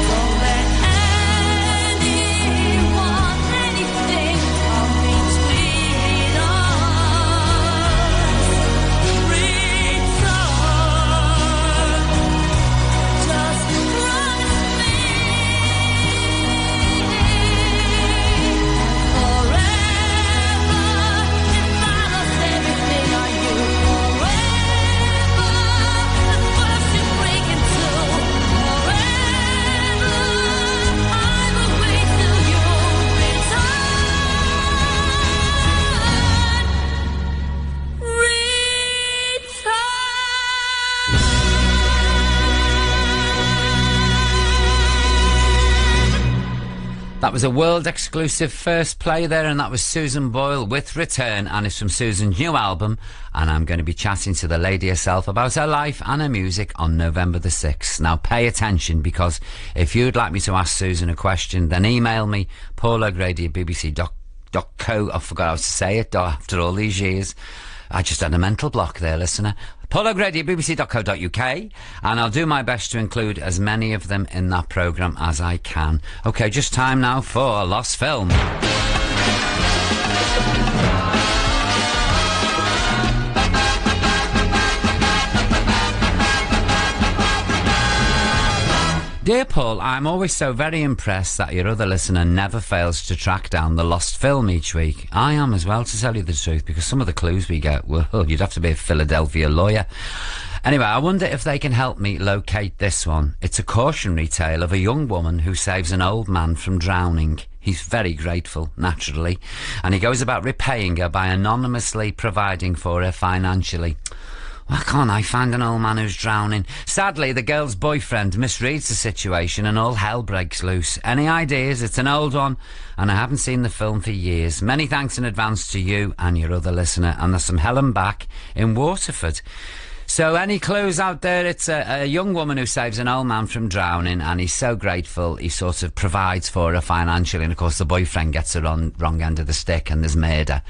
Don't let anyone, anything come between us. Return. Just promise me. Forever, if I lost everything on you, forever, the first you break into, forever, I will wait till you That was a world exclusive first play there, and that was Susan Boyle with Return, and it's from Susan's new album. And I'm going to be chatting to the lady herself about her life and her music on November the 6th. Now pay attention, because if you'd like me to ask Susan a question, then email me, paulogrady@bbc.co. I forgot how to say it after all these years. I just had a mental block there, listener. paulogrady@bbc.co.uk, and I'll do my best to include as many of them in that programme as I can. OK, just time now for Lost Film. Dear Paul, I'm always so very impressed that your other listener never fails to track down the lost film each week. I am as well, to tell you the truth, because some of the clues we get, well, you'd have to be a Philadelphia lawyer. Anyway, I wonder if they can help me locate this one. It's a cautionary tale of a young woman who saves an old man from drowning. He's very grateful, naturally, and he goes about repaying her by anonymously providing for her financially. Why can't I find an old man who's drowning? Sadly, the girl's boyfriend misreads the situation and all hell breaks loose. Any ideas? It's an old one, and I haven't seen the film for years. Many thanks in advance to you and your other listener. And there's some Helen back in Waterford. So any clues out there? It's a young woman who saves an old man from drowning, and he's so grateful he sort of provides for her financially, and of course the boyfriend gets her on wrong end of the stick and there's murder.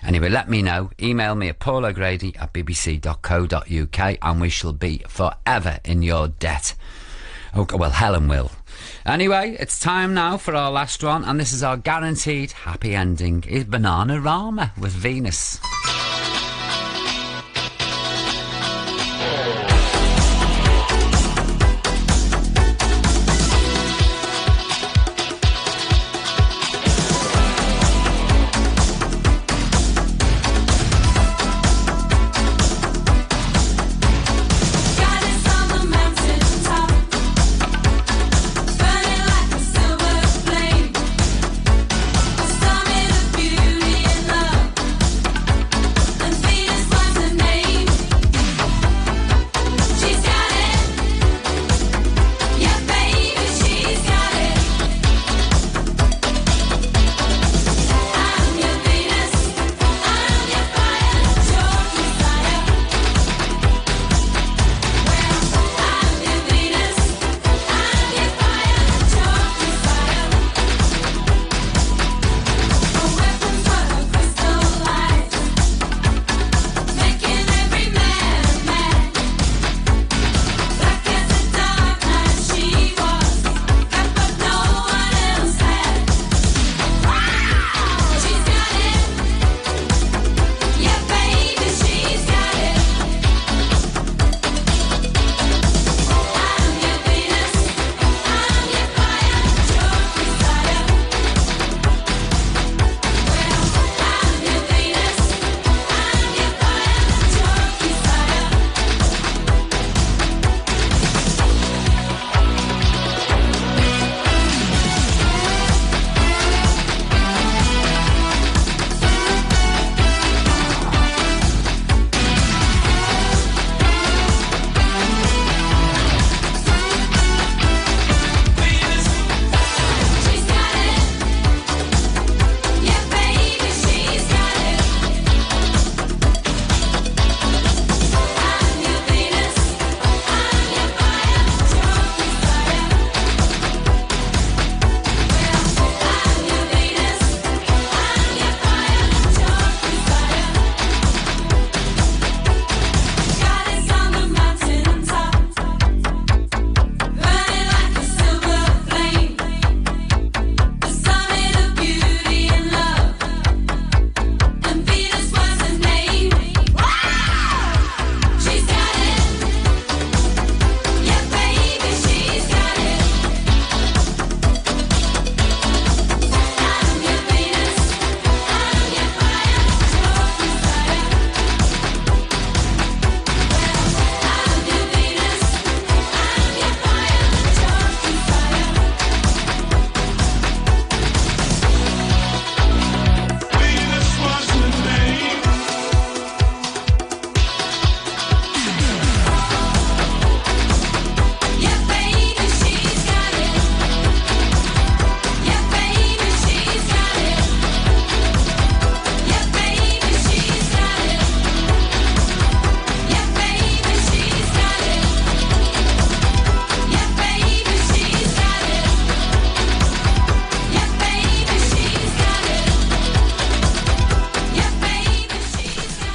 Anyway, let me know. Email me at paulogrady@bbc.co.uk, and we shall be forever in your debt. Okay, well, Helen will. Anyway, it's time now for our last one, and this is our guaranteed happy ending. Is Bananarama with Venus. Beauty and love.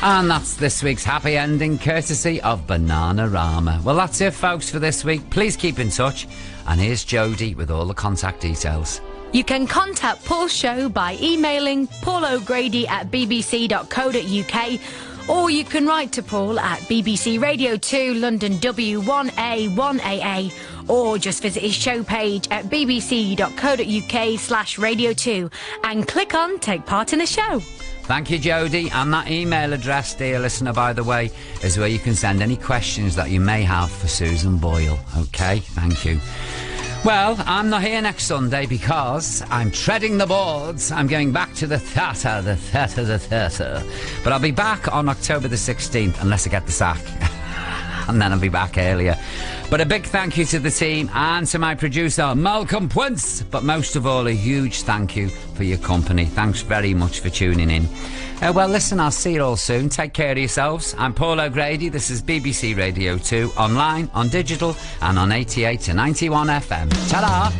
And that's this week's happy ending, courtesy of Bananarama. Well, that's it, folks, for this week. Please keep in touch. And here's Jodie with all the contact details. You can contact Paul's show by emailing paulogrady@bbc.co.uk, or you can write to Paul at BBC Radio 2 London W1A 1AA, or just visit his show page at bbc.co.uk/radio2 and click on Take Part in the Show. Thank you, Jodie. And that email address, dear listener, by the way, is where you can send any questions that you may have for Susan Boyle. OK, thank you. Well, I'm not here next Sunday because I'm treading the boards. I'm going back to the theatre. But I'll be back on October the 16th, unless I get the sack. And then I'll be back earlier. But a big thank you to the team and to my producer, Malcolm Puntz. But most of all, a huge thank you for your company. Thanks very much for tuning in. Well, listen, I'll see you all soon. Take care of yourselves. I'm Paul O'Grady. This is BBC Radio 2, online, on digital, and on 88 to 91 FM. Ta-da!